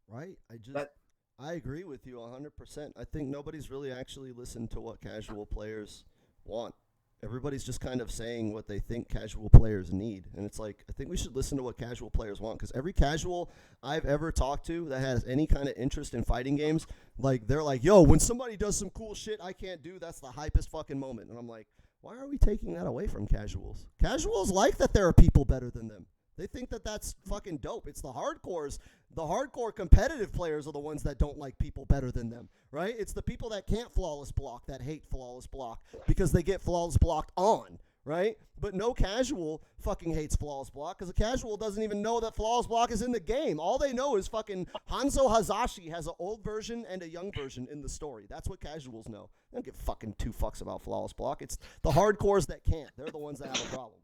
Right? That I agree with you 100%. I think nobody's really actually listened to what casual players want. Everybody's just kind of saying what they think casual players need. And it's like, I think we should listen to what casual players want because every casual I've ever talked to that has any kind of interest in fighting games, like, they're like, yo, when somebody does some cool shit I can't do, that's the hypest fucking moment. And I'm like, why are we taking that away from casuals? Casuals like that there are people better than them. They think that that's fucking dope. It's the hardcores. The hardcore competitive players are the ones that don't like people better than them, right? It's the people that can't flawless block that hate flawless block because they get flawless blocked on, right? But no casual fucking hates flawless block because a casual doesn't even know that flawless block is in the game. All they know is fucking Hanzo Hazashi has an old version and a young version in the story. That's what casuals know. They don't give fucking 2 fucks about flawless block. It's the hardcores that can't. They're the ones that have a problem.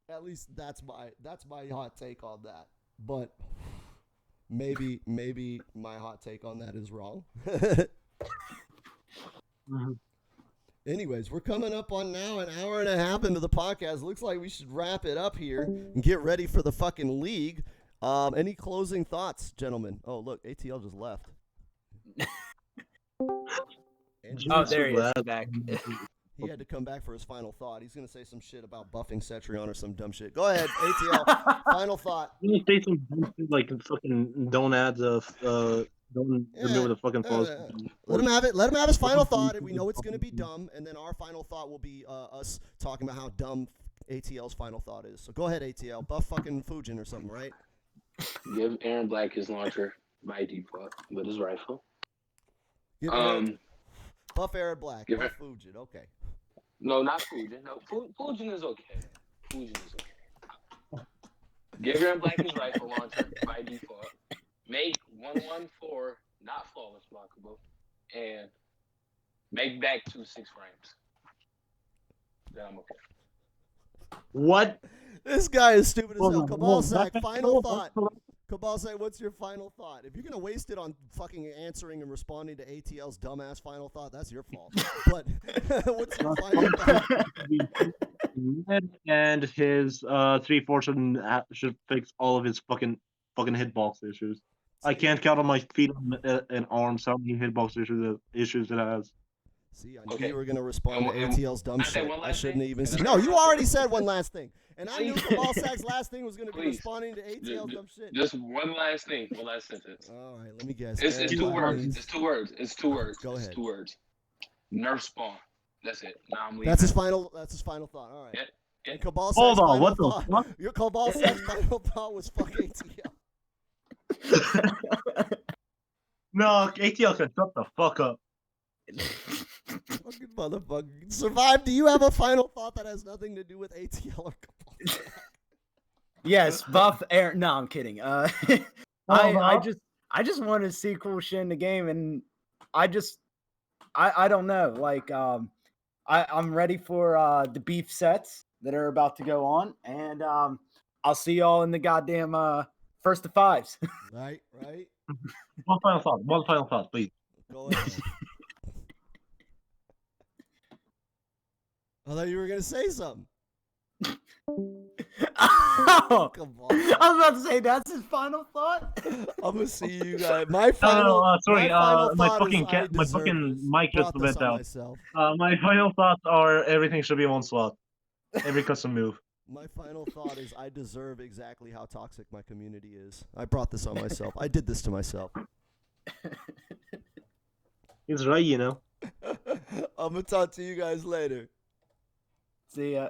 At least that's my hot take on that. But maybe my hot take on that is wrong. Mm-hmm. Anyways, we're coming up on now an hour and a half into the podcast. Looks like we should wrap it up here and get ready for the fucking league. Any closing thoughts, gentlemen? Oh, look, ATL just left. oh, there he is back. He had to come back for his final thought. He's going to say some shit about buffing Cetrion or some dumb shit. Go ahead, ATL. Final thought. You say some bullshit like fucking don't add the don't remove the fucking false. Let him have it. Let him have his final thought. We know it's going to be dumb, and then our final thought will be us talking about how dumb ATL's final thought is. So go ahead, ATL. Buff fucking Fujin or something, right? Give Aaron Black his launcher by default with his rifle. Give Buff Aaron Black. give Buff it- Fujin. Okay. No, not Fujin. No, Fujin is okay. Fujin is okay. Give Aaron Black his rifle launcher by default. Make 114 not flawless blockable, and make back 2 6 frames. Then I'm okay. What? This guy is stupid as Hold hell. on, Cabal hold on. Sack, That's- final hold thought. on. Cabal Sack, what's your final thought? If you're going to waste it on fucking answering and responding to ATL's dumbass final thought, that's your fault. But what's your final thought? And his 3-4 should fix all of his fucking hitbox issues. I can't count on my feet and arms how many hitbox issues it has. See, I knew Okay. you were going to respond to And- ATL's dumb I said shit. one I last shouldn't thing, even and say. then No, I- you already said one last thing. And I knew Please. Cabal Sack's last thing was going to be Please. responding to ATL's dumb shit. Just one last thing, one last sentence. All right, let me guess. It's Aaron 2 Black words. means- It's 2 words. It's 2 words. Go It's ahead. 2 words. Nerf spawn. That's it. Now I'm leaving. That's his final thought. All right. Yeah, yeah. And Cabal Sack's Hold on, final what the thought. fuck? Your Cabal Sack's final thought was fuck ATL. No, ATL can shut the fuck up. Fucking motherfucker. Survive, do you have a final thought that has nothing to do with ATL or Cabal Sack? Yes, buff Aaron. No, I'm kidding. I just wanted to see cool shit in the game, and I don't know. Like I'm ready for the beef sets that are about to go on, and I'll see y'all in the goddamn first to fives. Right. One final thought, please. Go ahead. I thought you were gonna say something. Oh, Come on. I was about to say that's his final thought. I'm gonna see you guys. My final. Sorry, my my thought fucking is I my deserve fucking this. mic just Brought this went on out. myself. My final thoughts are everything should be one slot. Every custom move. My final thought is I deserve exactly how toxic my community is. I brought this on myself. I did this to myself. He's right, you know. I'm gonna talk to you guys later. See ya.